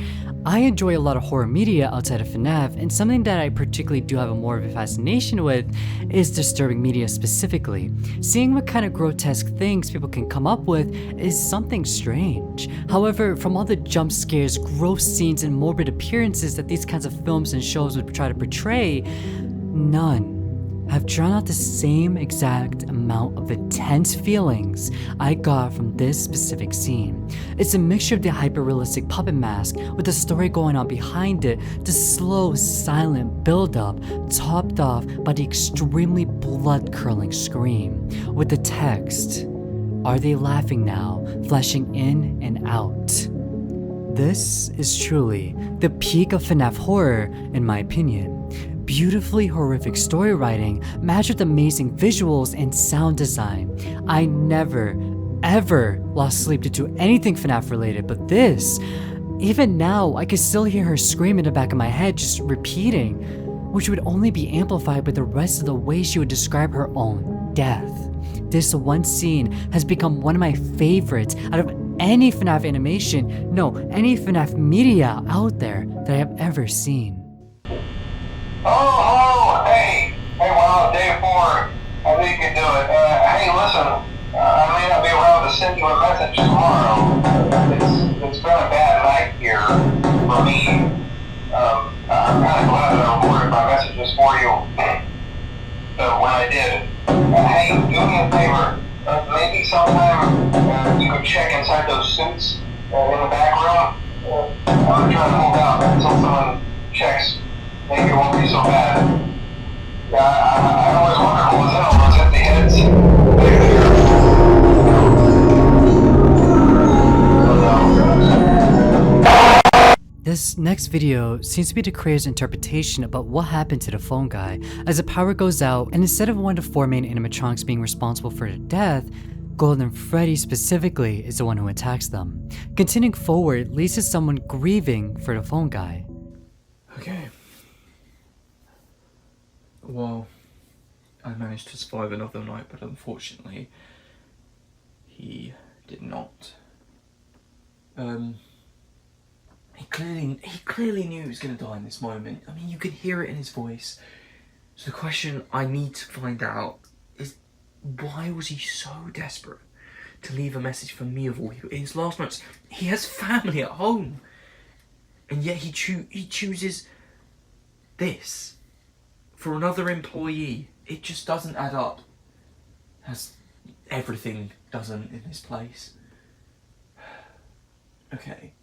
I enjoy a lot of horror media outside of FNAF, and something that I particularly do have more of a fascination with is disturbing media specifically. Seeing what kind of grotesque things people can come up with is something strange. However, from all the jump scares, gross scenes, and morbid appearances that these kinds of films and shows would try to portray, none have drawn out the same exact amount of intense feelings I got from this specific scene. It's a mixture of the hyper-realistic puppet mask with the story going on behind it, the slow, silent build-up, topped off by the extremely blood-curdling scream, with the text, "Are they laughing now?" flashing in and out. This is truly the peak of FNAF horror, in my opinion. Beautifully horrific story writing matched with amazing visuals and sound design. I never, ever lost sleep due to anything FNAF related, but this, even now, I could still hear her scream in the back of my head just repeating, which would only be amplified by the rest of the way she would describe her own death. This one scene has become one of my favorites out of any FNAF animation, no, any FNAF media out there that I have ever seen. Oh, hello, hey, wow, day 4, I think you can do it. Hey, listen, I may not be around to send you a message tomorrow. It's been a bad night here for me. I'm kind of glad that I recorded my messages for you when I did. Hey, do me a favor, maybe sometime you could check inside those suits in the back room. I'm trying to hold out until someone checks. Maybe it won't be so bad. Yeah, I always wonder what was in all those empty heads back there. This next video seems to be the creator's interpretation about what happened to the phone guy, as the power goes out, and instead of one of the 4 main animatronics being responsible for the death, Golden Freddy specifically is the one who attacks them. Continuing forward leads to someone grieving for the phone guy. Okay. Well, I managed to survive another night, but unfortunately, he did not. He clearly knew he was going to die in this moment. I mean, you could hear it in his voice. So the question I need to find out is, why was he so desperate to leave a message for me of all people? In his last moments, he has family at home, and yet he chooses this for another employee. It just doesn't add up, as everything doesn't in this place. Okay.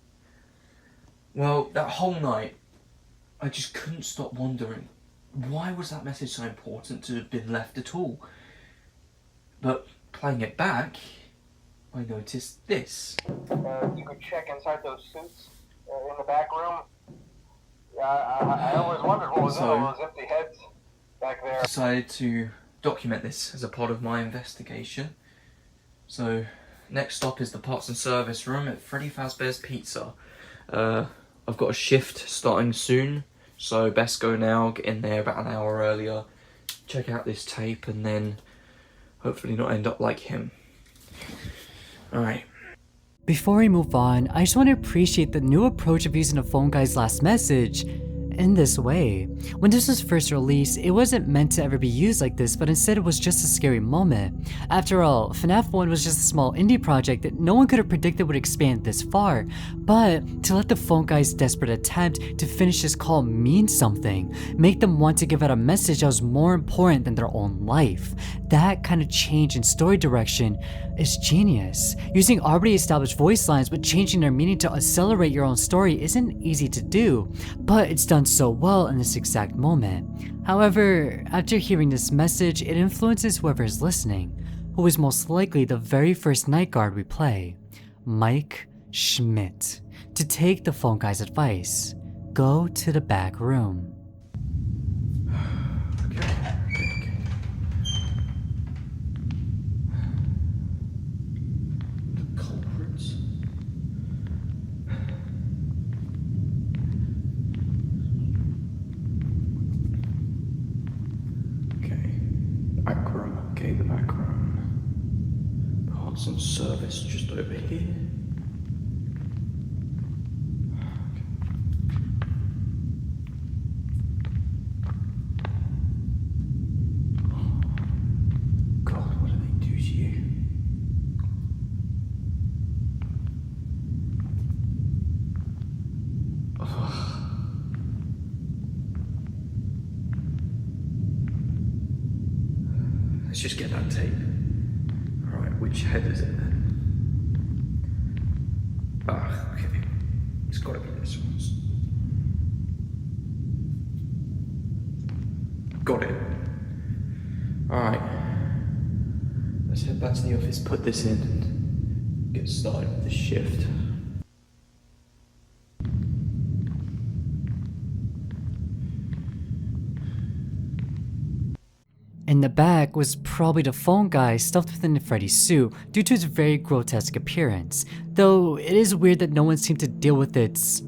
Well, that whole night, I just couldn't stop wondering, why was that message so important to have been left at all? But playing it back, I noticed this. You could check inside those suits in the back room. I always wondered what was in all those empty heads back there. I decided to document this as a part of my investigation. So, next stop is the parts and service room at Freddy Fazbear's Pizza. I've got a shift starting soon, so best go now, get in there about an hour earlier, check out this tape, and then hopefully not end up like him. Alright. Before we move on, I just want to appreciate the new approach of using a phone guy's last message in this way. When this was first released, it wasn't meant to ever be used like this, but instead it was just a scary moment. After all, FNAF 1 was just a small indie project that no one could have predicted would expand this far, but to let the phone guy's desperate attempt to finish this call mean something, make them want to give out a message that was more important than their own life, that kind of change in story direction is genius. Using already established voice lines but changing their meaning to accelerate your own story isn't easy to do, but it's done so well in this exact moment. However, after hearing this message, it influences whoever is listening, who is most likely the very first night guard we play, Mike Schmidt, to take the phone guy's advice. Go to the back room. The back room. Parts and service just over here. God, what do they do to you? Let's just get that tape. Alright, which head is it then? Ah, okay. It's gotta be this one. Got it. Alright. Let's head back to the office, put this in, and get started with the shift. In the back was probably the phone guy stuffed within Freddy's suit due to his very grotesque appearance, though it is weird that no one seemed to deal with its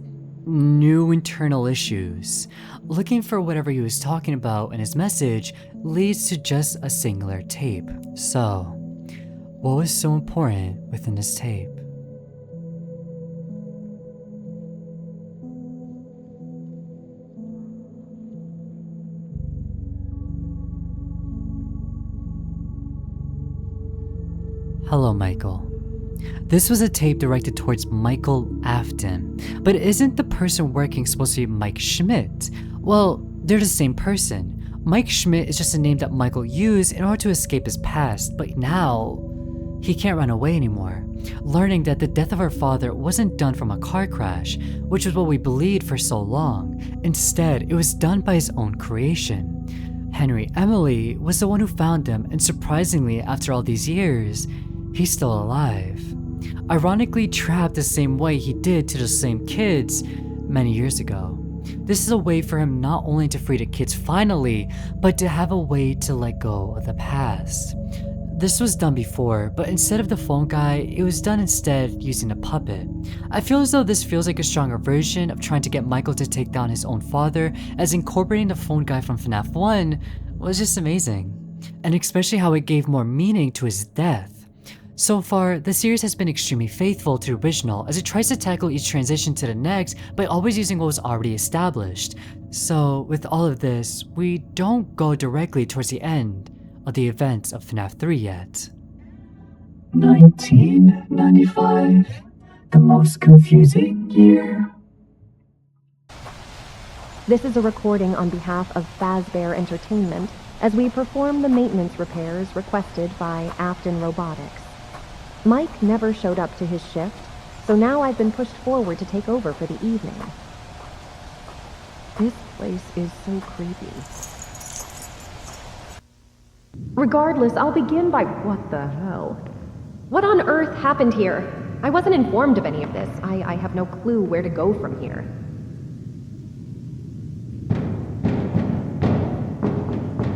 new internal issues. Looking for whatever he was talking about in his message leads to just a singular tape. So, what was so important within this tape? Hello, Michael. This was a tape directed towards Michael Afton, but isn't the person working supposed to be Mike Schmidt? Well, they're the same person. Mike Schmidt is just a name that Michael used in order to escape his past, but now he can't run away anymore, learning that the death of our father wasn't done from a car crash, which was what we believed for so long. Instead, it was done by his own creation. Henry Emily was the one who found him, and surprisingly, after all these years, he's still alive. Ironically trapped the same way he did to the same kids many years ago. This is a way for him not only to free the kids finally, but to have a way to let go of the past. This was done before, but instead of the phone guy, it was done instead using a puppet. I feel as though this feels like a stronger version of trying to get Michael to take down his own father, as incorporating the phone guy from FNAF 1 was just amazing. And especially how it gave more meaning to his death. So far, the series has been extremely faithful to the original as it tries to tackle each transition to the next by always using what was already established. So with all of this, we don't go directly towards the end of the events of FNAF 3 yet. 1995, the most confusing year. This is a recording on behalf of Fazbear Entertainment as we perform the maintenance repairs requested by Afton Robotics. Mike never showed up to his shift, so now I've been pushed forward to take over for the evening. This place is so creepy. Regardless, I'll begin by what the hell? What on earth happened here? I wasn't informed of any of this. I have no clue where to go from here.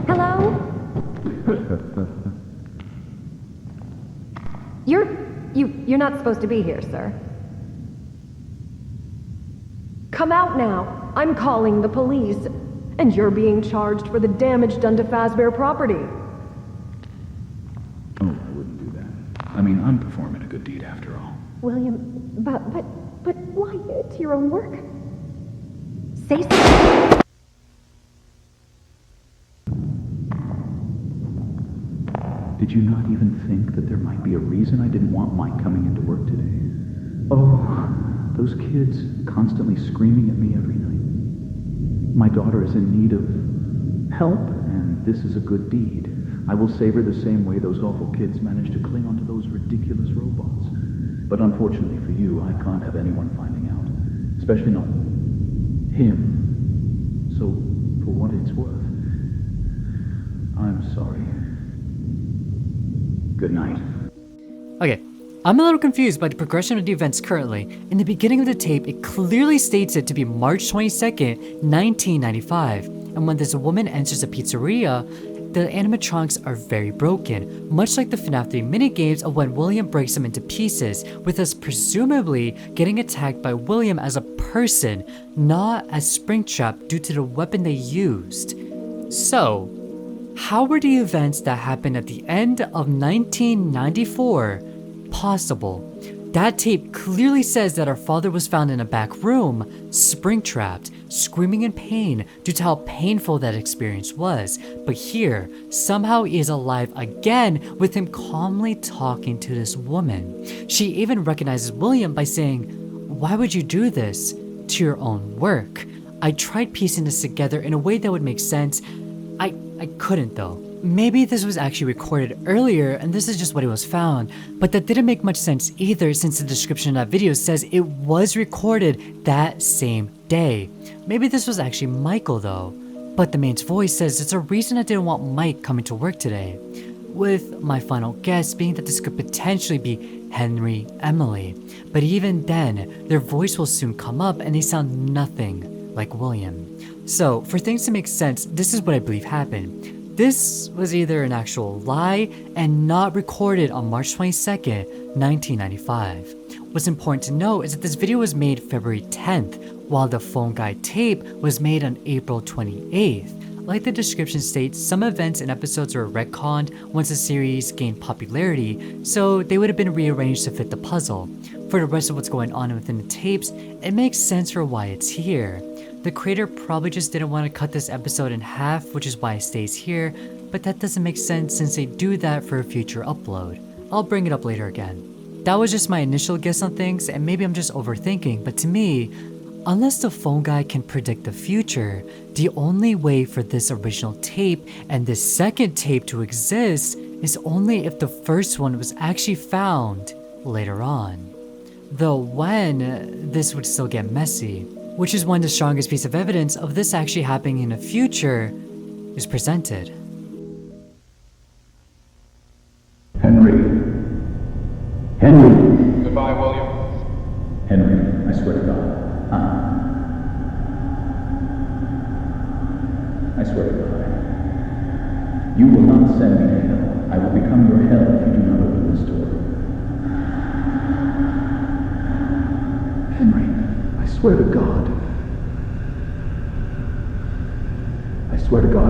Hello? You're not supposed to be here, sir. Come out now. I'm calling the police. And you're being charged for the damage done to Fazbear property. Oh, I wouldn't do that. I mean, I'm performing a good deed after all. William, but why? It's your own work. Say something. Did you not even think that there might be a reason I didn't want Mike coming into work today? Oh, those kids constantly screaming at me every night. My daughter is in need of help, and this is a good deed. I will save her the same way those awful kids managed to cling onto those ridiculous robots. But unfortunately for you, I can't have anyone finding out. Especially not him. So, for what it's worth, I'm sorry. Good night. Okay, I'm a little confused by the progression of the events currently. In the beginning of the tape, it clearly states it to be March 22nd, 1995. And when this woman enters a pizzeria, the animatronics are very broken, much like the FNAF 3 minigames of when William breaks them into pieces, with us presumably getting attacked by William as a person, not as Springtrap due to the weapon they used. So, how were the events that happened at the end of 1994 possible? That tape clearly says that our father was found in a back room, spring-trapped, screaming in pain due to how painful that experience was. But here, somehow he is alive again with him calmly talking to this woman. She even recognizes William by saying, "Why would you do this to your own work?" I tried piecing this together in a way that would make sense. I couldn't though. Maybe this was actually recorded earlier and this is just what it was found, but that didn't make much sense either since the description of that video says it was recorded that same day. Maybe this was actually Michael though, but the main voice says it's a reason I didn't want Mike coming to work today, with my final guess being that this could potentially be Henry, Emily, but even then, their voice will soon come up and they sound nothing like William. So, for things to make sense, this is what I believe happened. This was either an actual lie and not recorded on March 22nd, 1995. What's important to note is that this video was made February 10th, while the phone guide tape was made on April 28th. Like the description states, some events and episodes were retconned once the series gained popularity, so they would have been rearranged to fit the puzzle. For the rest of what's going on within the tapes, it makes sense for why it's here. The creator probably just didn't want to cut this episode in half, which is why it stays here, but that doesn't make sense since they do that for a future upload. I'll bring it up later again. That was just my initial guess on things, and maybe I'm just overthinking, but to me, unless the phone guy can predict the future, the only way for this original tape and this second tape to exist is only if the first one was actually found later on. Though when, this would still get messy, which is when the strongest piece of evidence of this actually happening in the future is presented. Henry. Goodbye, William. Henry, I swear to God. I swear to God. You will not send me to hell. I will become your hell if you do not open this door. Henry, I swear to God. I swear to God.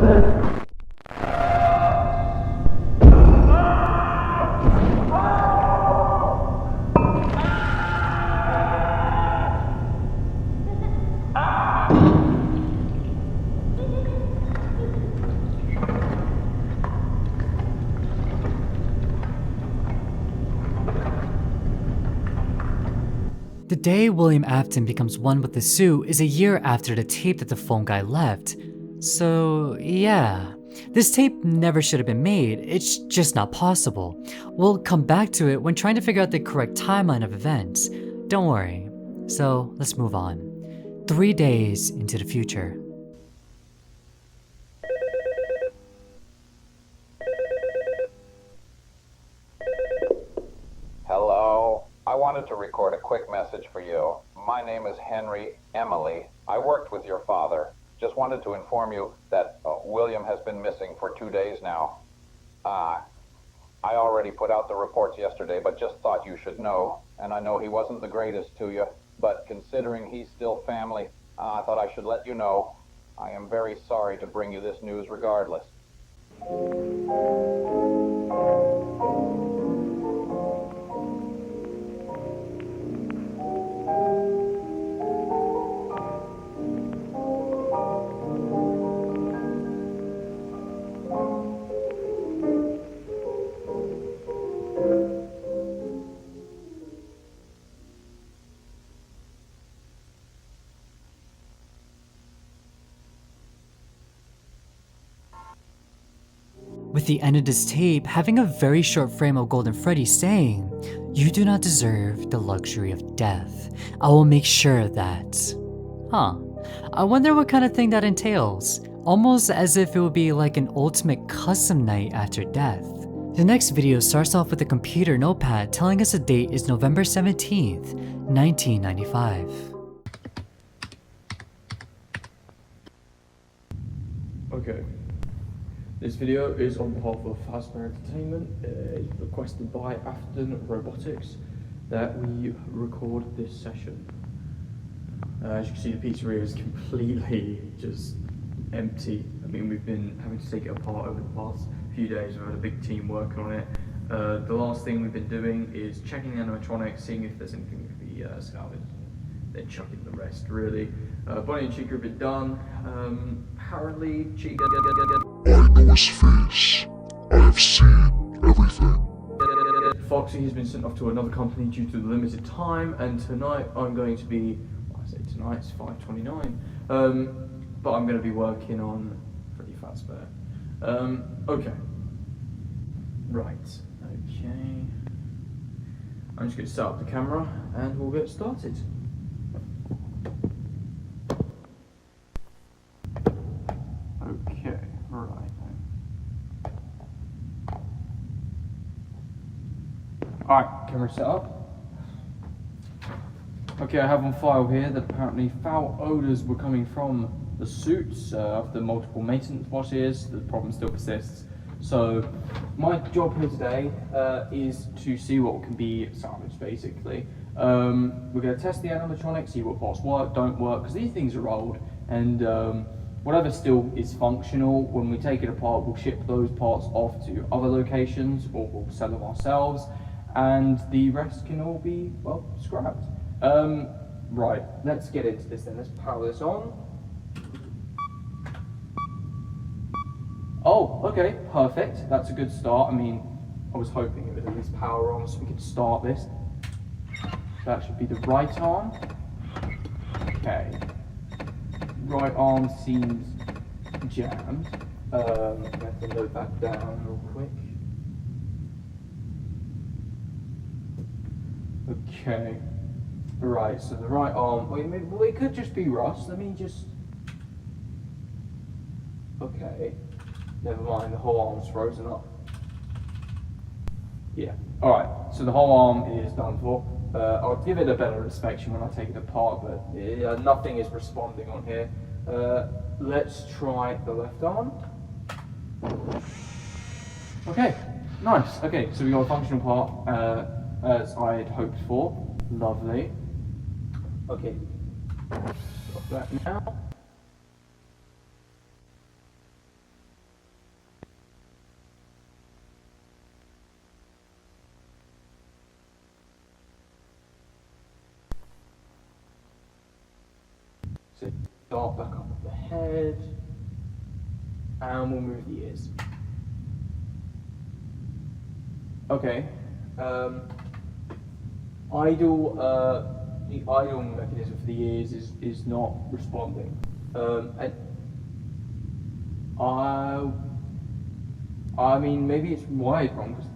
The day William Afton becomes one with the suit is a year after the tape that the phone guy left. So, yeah. This tape never should have been made, it's just not possible. We'll come back to it when trying to figure out the correct timeline of events. Don't worry. So, let's move on. 3 days into the future. Hello. I wanted to record a quick message for you. My name is Henry Emily. I worked with your father. Just wanted to inform you that William has been missing for 2 days now. I already put out the reports yesterday, but just thought you should know. And I know he wasn't the greatest to you, but considering he's still family, I thought I should let you know. I am very sorry to bring you this news regardless. With the end of this tape having a very short frame of Golden Freddy saying, "You do not deserve the luxury of death. I will make sure of that." I wonder what kind of thing that entails. Almost as if it would be like an ultimate custom night after death. The next video starts off with a computer notepad telling us the date is November 17th, 1995. Okay. This video is on behalf of Fazbear Entertainment. It's requested by Afton Robotics that we record this session. As you can see, the pizzeria is completely just empty. I mean, we've been having to take it apart over the past few days. We've had a big team working on it. The last thing we've been doing is checking the animatronics, seeing if there's anything that can be salvaged, then chucking the rest, really. Bonnie and Chica have been done. Apparently, Chica... I know his face. I have seen everything. Foxy has been sent off to another company due to the limited time, and tonight I'm going to be... Well, I say tonight, it's 5:29. But I'm going to be working on Freddy Fazbear. Okay. Right. Okay. I'm just going to set up the camera, and we'll get started. Okay, right. Alright, camera set up. Okay, I have on file here that apparently foul odours were coming from the suits after multiple maintenance washes. The problem still persists. So, my job here today is to see what can be salvaged, basically. We're going to test the animatronics, see what parts work, don't work, because these things are old, and whatever still is functional, when we take it apart, we'll ship those parts off to other locations, or we'll sell them ourselves, and the rest can all be, well, scrapped. Right, let's get into this then. Let's power this on. Oh, okay, perfect. That's a good start. I mean, I was hoping it would at least power on so we could start this. That should be the right arm. Okay. Right arm seems jammed. I have to note that down real quick. Okay. Right, so the right arm, wait, well, it could just be rust. Let me just... Okay. Never mind, the whole arm's frozen up. Yeah, alright, so the whole arm is done for. I'll give it a better inspection when I take it apart, but nothing is responding on here. Let's try the left arm. Okay, nice. Okay, so we got a functional part as I had hoped for. Lovely. Okay, got that now. So start back up at the head, and we'll move the ears. Okay, idle the idle mechanism for the ears is not responding. And I mean, maybe it's wired wrong because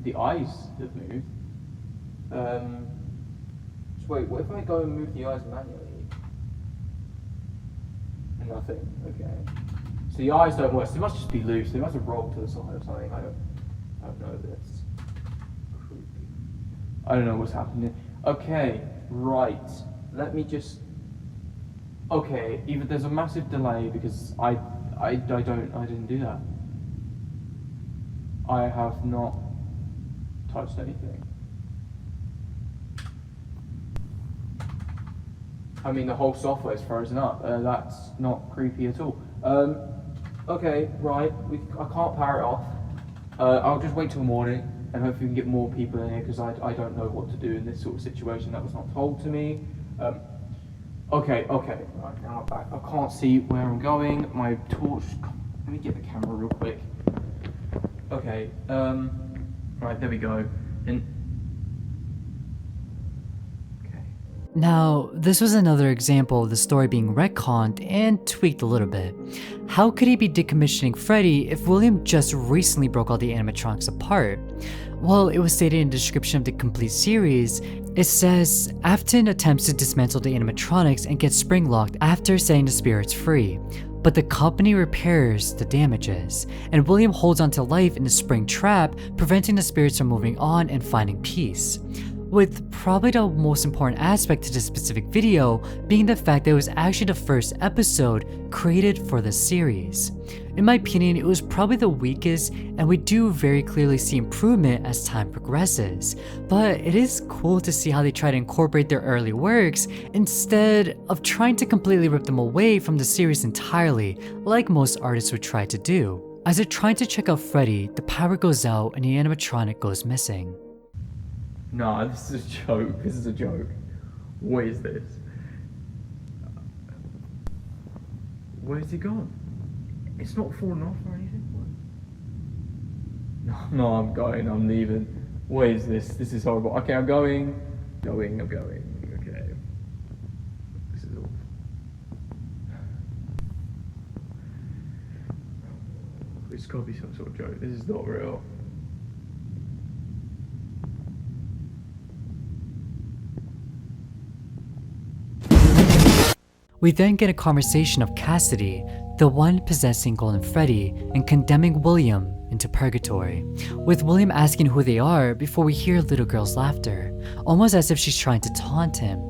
the eyes have moved. So wait, what if I go and move the eyes manually? Nothing. Okay. So the eyes don't work. So they must just be loose. They must have rolled to the side or something. I don't know this. Creepy. I don't know what's happening. Okay, right. Let me just. Okay, either there's a massive delay because I didn't do that. I have not touched anything. I mean, the whole software is frozen up. That's not creepy at all. Okay, right. I can't power it off. I'll just wait till morning and hopefully we can get more people in here because I don't know what to do in this sort of situation. That was not told to me. Okay. Right, now I'm back. I can't see where I'm going. My torch. Let me get the camera real quick. Okay. Right, there we go. And Now, this was another example of the story being retconned and tweaked a little bit. How could he be decommissioning Freddy if William just recently broke all the animatronics apart? Well, it was stated in the description of the complete series. It says, Afton attempts to dismantle the animatronics and gets spring-locked after setting the spirits free. But the company repairs the damages, and William holds onto life in the spring trap, preventing the spirits from moving on and finding peace. With probably the most important aspect to this specific video being the fact that it was actually the first episode created for the series. In my opinion, it was probably the weakest, and we do very clearly see improvement as time progresses. But it is cool to see how they try to incorporate their early works instead of trying to completely rip them away from the series entirely, like most artists would try to do. As they're trying to check out Freddy, the power goes out and the animatronic goes missing. Nah, this is a joke. This is a joke. What is this? Where's he gone? It's not fallen off or anything? No, I'm going. I'm leaving. What is this? This is horrible. Okay, I'm going. I'm going. Okay. This is awful. It's gotta be some sort of joke. This is not real. We then get a conversation of Cassidy, the one possessing Golden Freddy, and condemning William into purgatory, with William asking who they are before we hear little girl's laughter, almost as if she's trying to taunt him.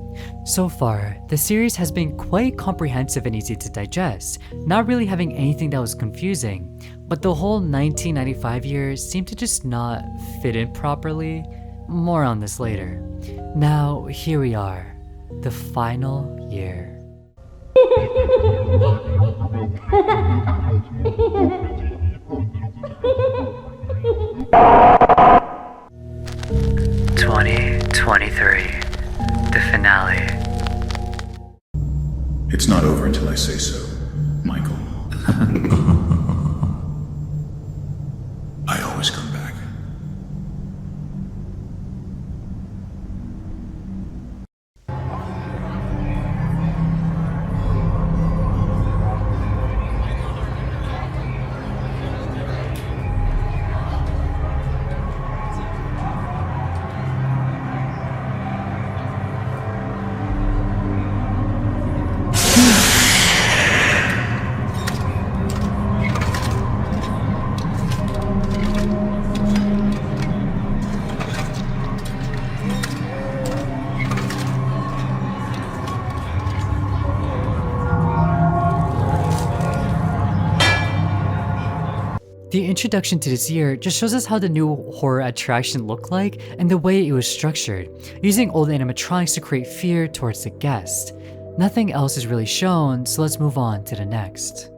So far, the series has been quite comprehensive and easy to digest, not really having anything that was confusing, but the whole 1995 year seemed to just not fit in properly. More on this later. Now, here we are, the final year. 2023, the finale. It's not over until I say so, Michael. I always come back. The introduction to this year just shows us how the new horror attraction looked like and the way it was structured, using old animatronics to create fear towards the guest. Nothing else is really shown, so let's move on to the next.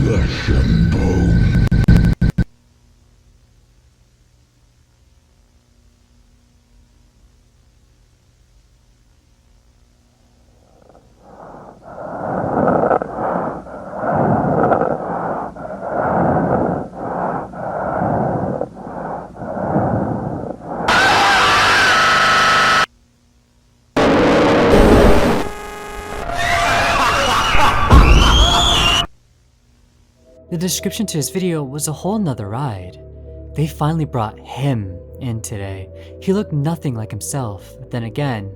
flesh and bone. The description to this video was a whole nother ride. They finally brought him in today. He looked nothing like himself. Then again,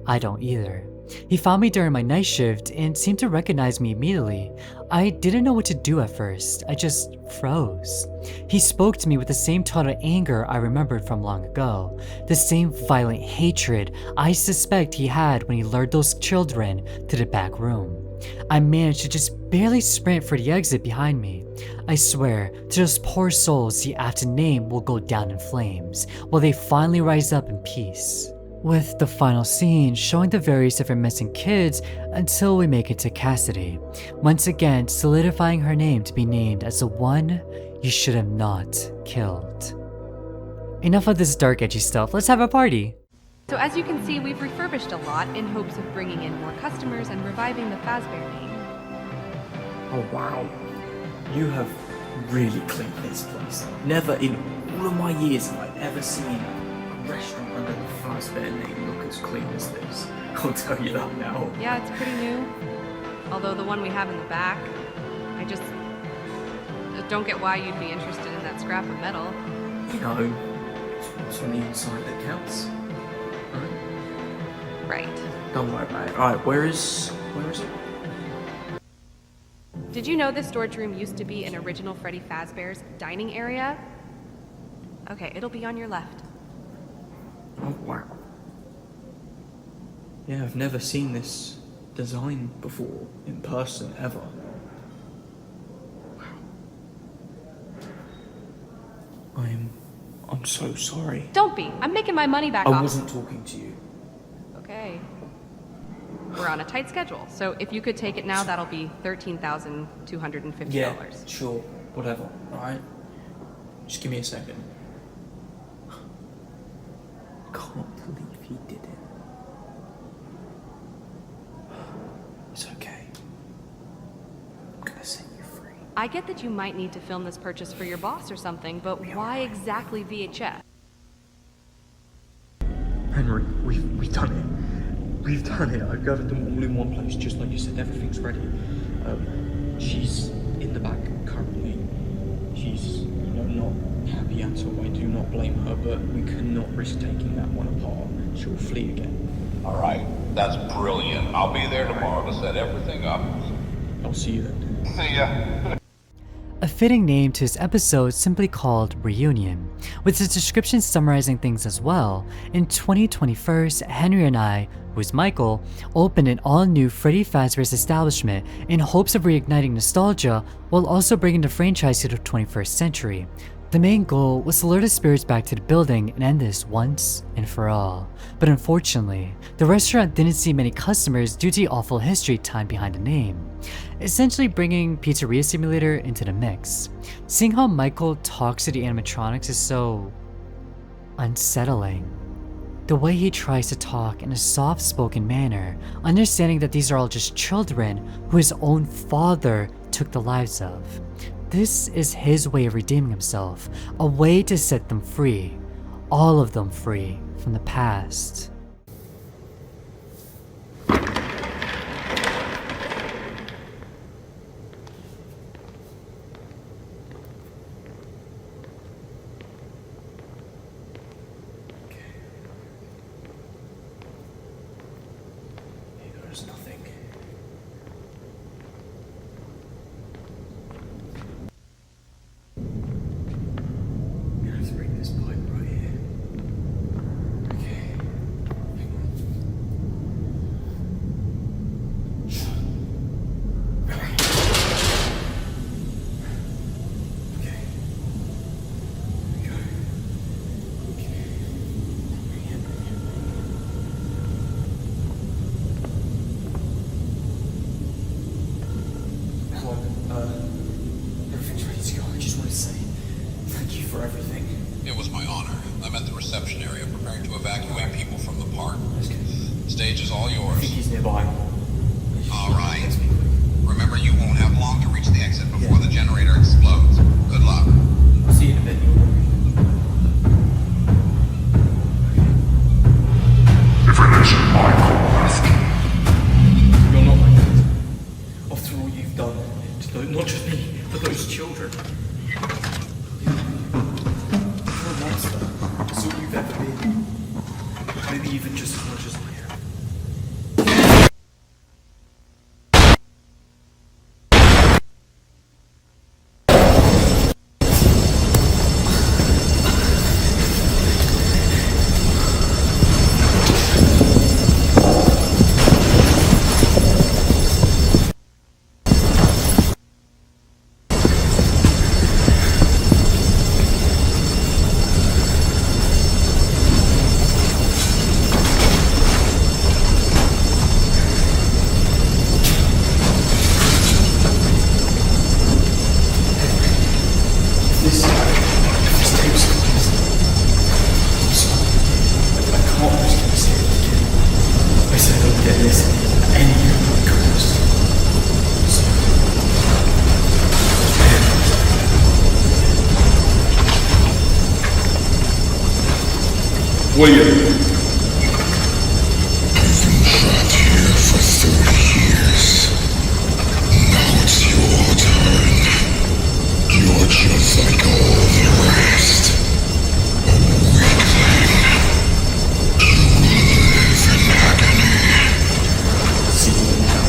I don't either. He found me during my night shift and seemed to recognize me immediately. I didn't know what to do at first. I just froze. He spoke to me with the same tone of anger I remembered from long ago. The same violent hatred I suspect he had when he lured those children to the back room. I managed to just barely sprint for the exit behind me. I swear, to those poor souls, the Afton name will go down in flames, while they finally rise up in peace. With the final scene showing the various different missing kids until we make it to Cassidy, once again solidifying her name to be named as the one you should have not killed. Enough of this dark edgy stuff, let's have a party! So as you can see, we've refurbished a lot in hopes of bringing in more customers and reviving the Fazbear name. Oh wow, you have really cleaned this place. Never in all of my years have I ever seen a restaurant under the Fazbear name look as clean as this. I'll tell you that now. Yeah, it's pretty new. Although the one we have in the back, I just don't get why you'd be interested in that scrap of metal. You know, it's on the inside that counts. Right. Don't worry about it. Alright, where is it? Did you know this storage room used to be an original Freddy Fazbear's dining area? Okay, it'll be on your left. Oh wow. Yeah, I've never seen this design before in person ever. Wow. I'm so sorry. Don't be. I'm making my money back off. I wasn't talking to you. Okay. We're on a tight schedule, so if you could take it now, that'll be $13,250. Yeah, sure, whatever, alright? Just give me a second. I can't believe he did it. It's okay. I'm gonna set you free. I get that you might need to film this purchase for your boss or something, but why exactly VHS? Henry, we've done it. We've done it. I've gathered them all in one place, just like you said. Everything's ready. She's in the back currently. She's, not happy at all. I do not blame her, but we cannot risk taking that one apart. She'll flee again. All right, that's brilliant. I'll be there tomorrow to set everything up. I'll see you then. See ya. A fitting name to this episode simply called Reunion, with its description summarizing things as well. In 2021, Henry and I, who's Michael, opened an all-new Freddy Fazbear's establishment in hopes of reigniting nostalgia while also bringing the franchise to the 21st century. The main goal was to lure the spirits back to the building and end this once and for all. But unfortunately, the restaurant didn't see many customers due to the awful history time behind the name, essentially bringing Pizzeria Simulator into the mix. Seeing how Michael talks to the animatronics is so unsettling. The way he tries to talk in a soft-spoken manner, understanding that these are all just children who his own father took the lives of. This is his way of redeeming himself, a way to set them free, all of them free from the past. There's nothing. I'm gonna have to bring this pipe right here. Okay. everything. It was my honor. I'm at the reception area preparing to evacuate people from the park. The stage is all yours. I think he's nearby. All right. Remember, you won't have long to reach the exit before the generator explodes. Good luck. I'll see you in a bit. If it isn't Michael Afton. You're not my dad. After all you've done, not just me, but those children. You're a monster. That's all you've ever been. Maybe even just as much as I am. William. I've been trapped here for 30 years. Now it's your turn. You're just like all the rest. A weakling. You live in agony. See you now.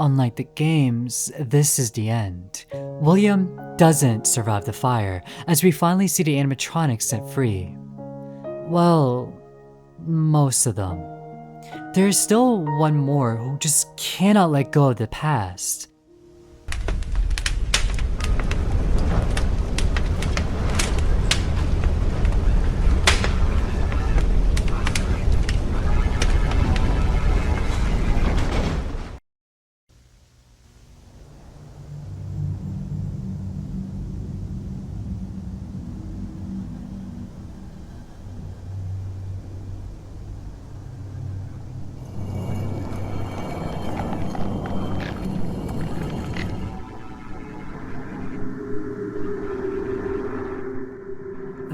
Unlike the games, this is the end. William doesn't survive the fire, as we finally see the animatronics set free. Well, most of them. There's still one more who just cannot let go of the past.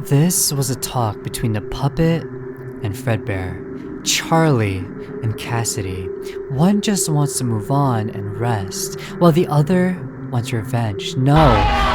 This was a talk between the puppet and Fredbear, Charlie and Cassidy. One just wants to move on and rest, while the other wants revenge. No,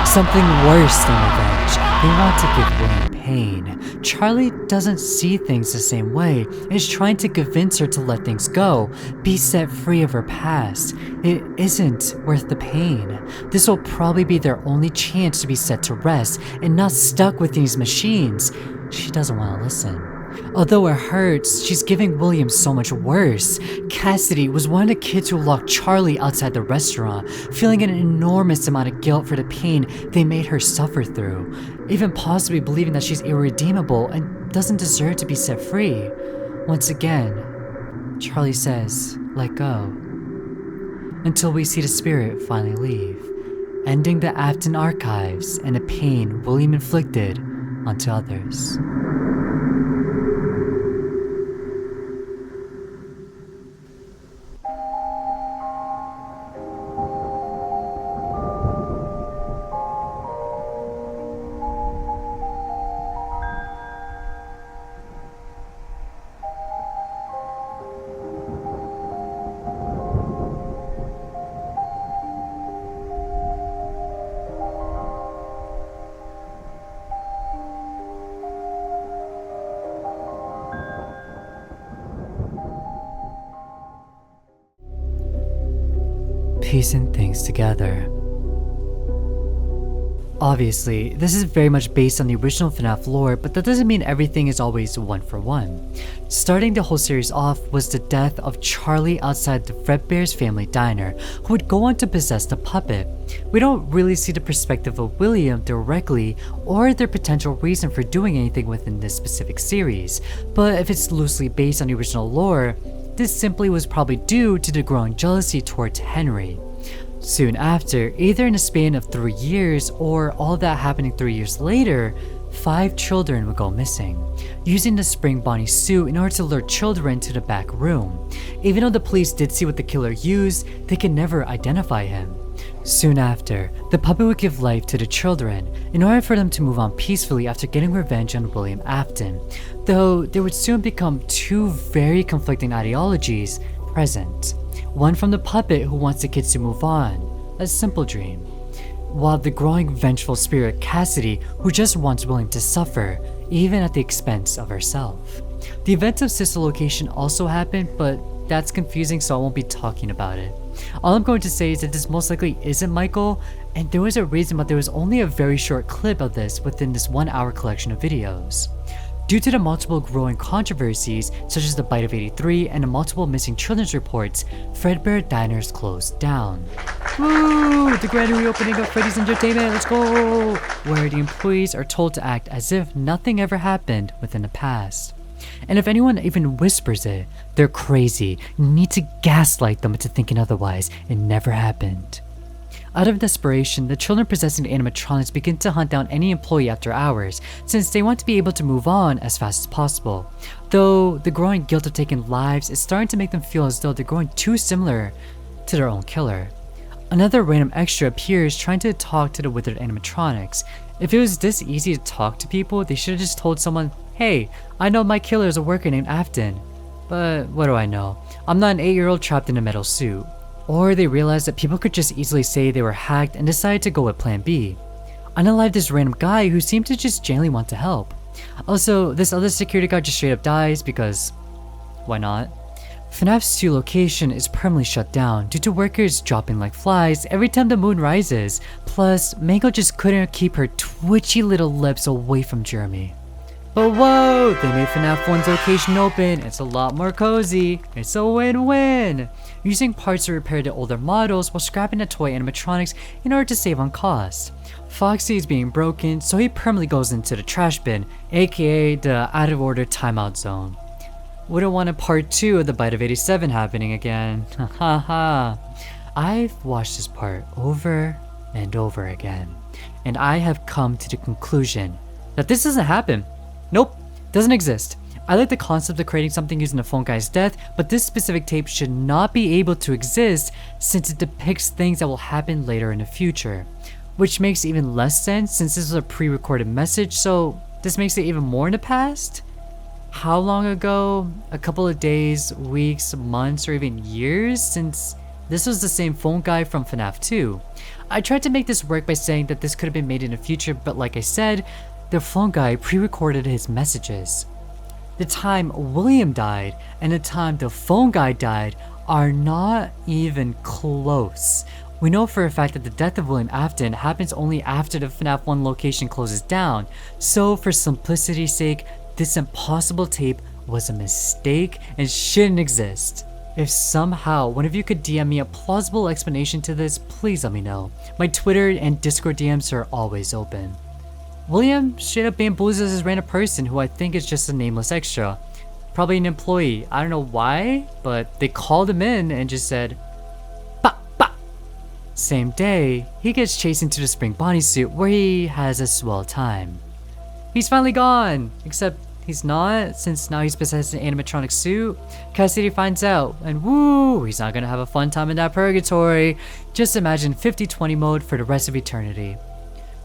something worse than revenge. They want to give William pain. Charlie doesn't see things the same way and is trying to convince her to let things go, be set free of her past. It isn't worth the pain. This will probably be their only chance to be set to rest and not stuck with these machines. She doesn't want to listen. Although it hurts, she's giving William so much worse. Cassidy was one of the kids who locked Charlie outside the restaurant, feeling an enormous amount of guilt for the pain they made her suffer through, even possibly believing that she's irredeemable and doesn't deserve to be set free. Once again, Charlie says, let go. Until we see the spirit finally leave, ending the Afton archives and the pain William inflicted onto others. piecing things together. Obviously, this is very much based on the original FNAF lore, but that doesn't mean everything is always one for one. Starting the whole series off was the death of Charlie outside the Fredbear's family diner, who would go on to possess the puppet. We don't really see the perspective of William directly or their potential reason for doing anything within this specific series, but if it's loosely based on the original lore, this simply was probably due to the growing jealousy towards Henry. Soon after, either in a span of 3 years or all that happening 3 years later, 5 children would go missing, using the Spring Bonnie suit in order to lure children to the back room. Even though the police did see what the killer used, they could never identify him. Soon after, the puppet would give life to the children in order for them to move on peacefully after getting revenge on William Afton, though there would soon become 2 very conflicting ideologies present. One from the puppet who wants the kids to move on, a simple dream, while the growing vengeful spirit Cassidy who just wants William to suffer, even at the expense of herself. The events of Sister Location also happened, but that's confusing, so I won't be talking about it. All I'm going to say is that this most likely isn't Michael, and there was a reason, but there was only a very short clip of this within this 1-hour collection of videos. Due to the multiple growing controversies, such as the Bite of 83 and the multiple missing children's reports, Fredbear Diners closed down. Woo! The grand reopening of Freddy's Entertainment, let's go! Where the employees are told to act as if nothing ever happened within the past. And if anyone even whispers it, they're crazy. You need to gaslight them into thinking otherwise. It never happened. Out of desperation, the children possessing the animatronics begin to hunt down any employee after hours, since they want to be able to move on as fast as possible. Though the growing guilt of taking lives is starting to make them feel as though they're growing too similar to their own killer. Another random extra appears trying to talk to the withered animatronics. If it was this easy to talk to people, they should have just told someone, "Hey, I know my killer is a worker named Afton." But what do I know? I'm not an 8-year-old trapped in a metal suit. Or they realized that people could just easily say they were hacked and decided to go with plan B. Unalive this random guy who seemed to just genuinely want to help. Also, this other security guard just straight up dies because why not? FNAF's 2 location is permanently shut down due to workers dropping like flies every time the moon rises. Plus, Mango just couldn't keep her twitchy little lips away from Jeremy. But whoa, they made FNAF 1's location open. It's a lot more cozy. It's a win-win. Using parts to repair the older models while scrapping the toy animatronics in order to save on cost. Foxy is being broken, so he permanently goes into the trash bin, aka the out of order timeout zone. Wouldn't want a part 2 of the Bite of 87 happening again. Haha. I've watched this part over and over again, and I have come to the conclusion that this doesn't happen. Nope, doesn't exist. I like the concept of creating something using the phone guy's death, but this specific tape should not be able to exist since it depicts things that will happen later in the future. Which makes even less sense since this is a pre-recorded message, so this makes it even more in the past? How long ago? A couple of days, weeks, months, or even years since this was the same phone guy from FNAF 2. I tried to make this work by saying that this could have been made in the future, but like I said, the phone guy pre-recorded his messages. The time William died and the time the phone guy died are not even close. We know for a fact that the death of William Afton happens only after the FNAF 1 location closes down, so for simplicity's sake, this impossible tape was a mistake and shouldn't exist. If somehow one of you could DM me a plausible explanation to this, please let me know. My Twitter and Discord DMs are always open. William straight up bamboozles this random person who I think is just a nameless extra. Probably an employee. I don't know why, but they called him in and just said, "Bah, bah." Same day, he gets chased into the Spring Bonnie suit where he has a swell time. He's finally gone, except he's not, since now he's possessed an animatronic suit. Cassidy finds out, and woo, he's not gonna have a fun time in that purgatory. Just imagine 50-20 mode for the rest of eternity.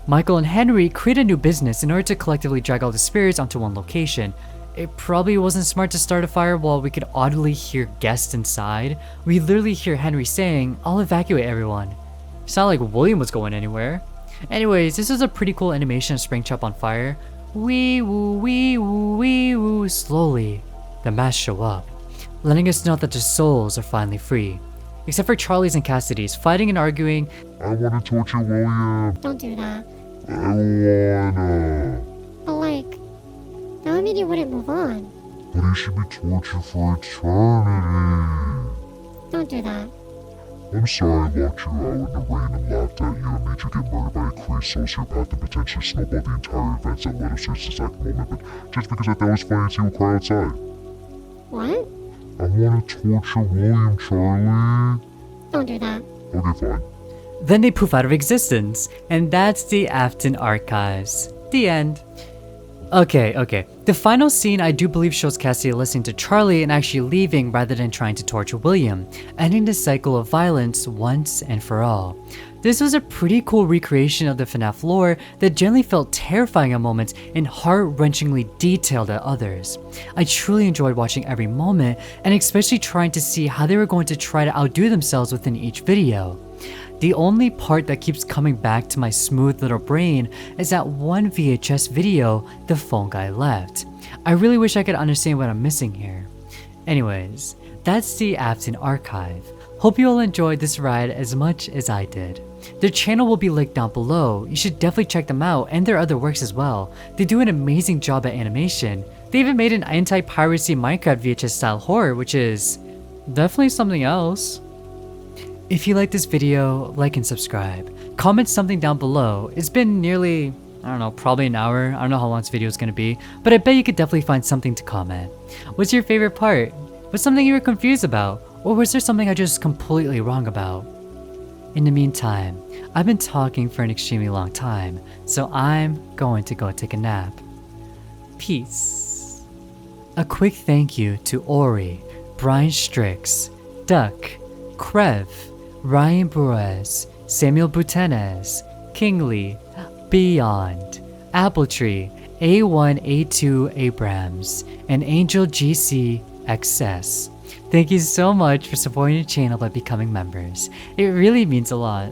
Michael and Henry create a new business in order to collectively drag all the spirits onto one location. It probably wasn't smart to start a fire while we could audibly hear guests inside. We literally hear Henry saying, "I'll evacuate everyone." It's not like William was going anywhere. Anyways, this is a pretty cool animation of Springtrap on fire. Wee woo, wee woo, wee woo. Slowly, the masks show up, letting us know that their souls are finally free. except for Charlie's and Cassidy's, fighting and arguing. I wanna torture William. Don't do that. I wanna. But like, that would mean you wouldn't move on. But he should be tortured for eternity. Don't do that. I'm sorry I locked you out in the rain and laughed at you and made you get murdered by a crazy sociopath and potentially snowballed the entire events that led us to this exact moment, but just because I thought it was funny to see you cry outside. What? I wanna torture William, Charlie. Don't do that. Okay, fine. Then they poof out of existence, and that's the Afton archives. The end. Okay. The final scene I do believe shows Cassidy listening to Charlie and actually leaving rather than trying to torture William, ending the cycle of violence once and for all. This was a pretty cool recreation of the FNAF lore that generally felt terrifying at moments and heart-wrenchingly detailed at others. I truly enjoyed watching every moment, and especially trying to see how they were going to try to outdo themselves within each video. The only part that keeps coming back to my smooth little brain is that one VHS video the phone guy left. I really wish I could understand what I'm missing here. Anyways, that's the Afton archive. Hope you all enjoyed this ride as much as I did. Their channel will be linked down below. You should definitely check them out and their other works as well. They do an amazing job at animation. They even made an anti-piracy Minecraft VHS style horror, which is definitely something else. If you like this video, like and subscribe. Comment something down below. It's been nearly, I don't know, probably an hour. I don't know how long this video is going to be, but I bet you could definitely find something to comment. What's your favorite part? Was something you were confused about? Or was there something I just completely wrong about? In the meantime, I've been talking for an extremely long time, so I'm going to go take a nap. Peace. A quick thank you to Ori, Brian Strix, Duck, Krev, Ryan Buarez, Samuel Butenes, Kingly, Beyond, Appletree, A1A2 Abrams, and Angel GC XS. Thank you so much for supporting the channel by becoming members. It really means a lot.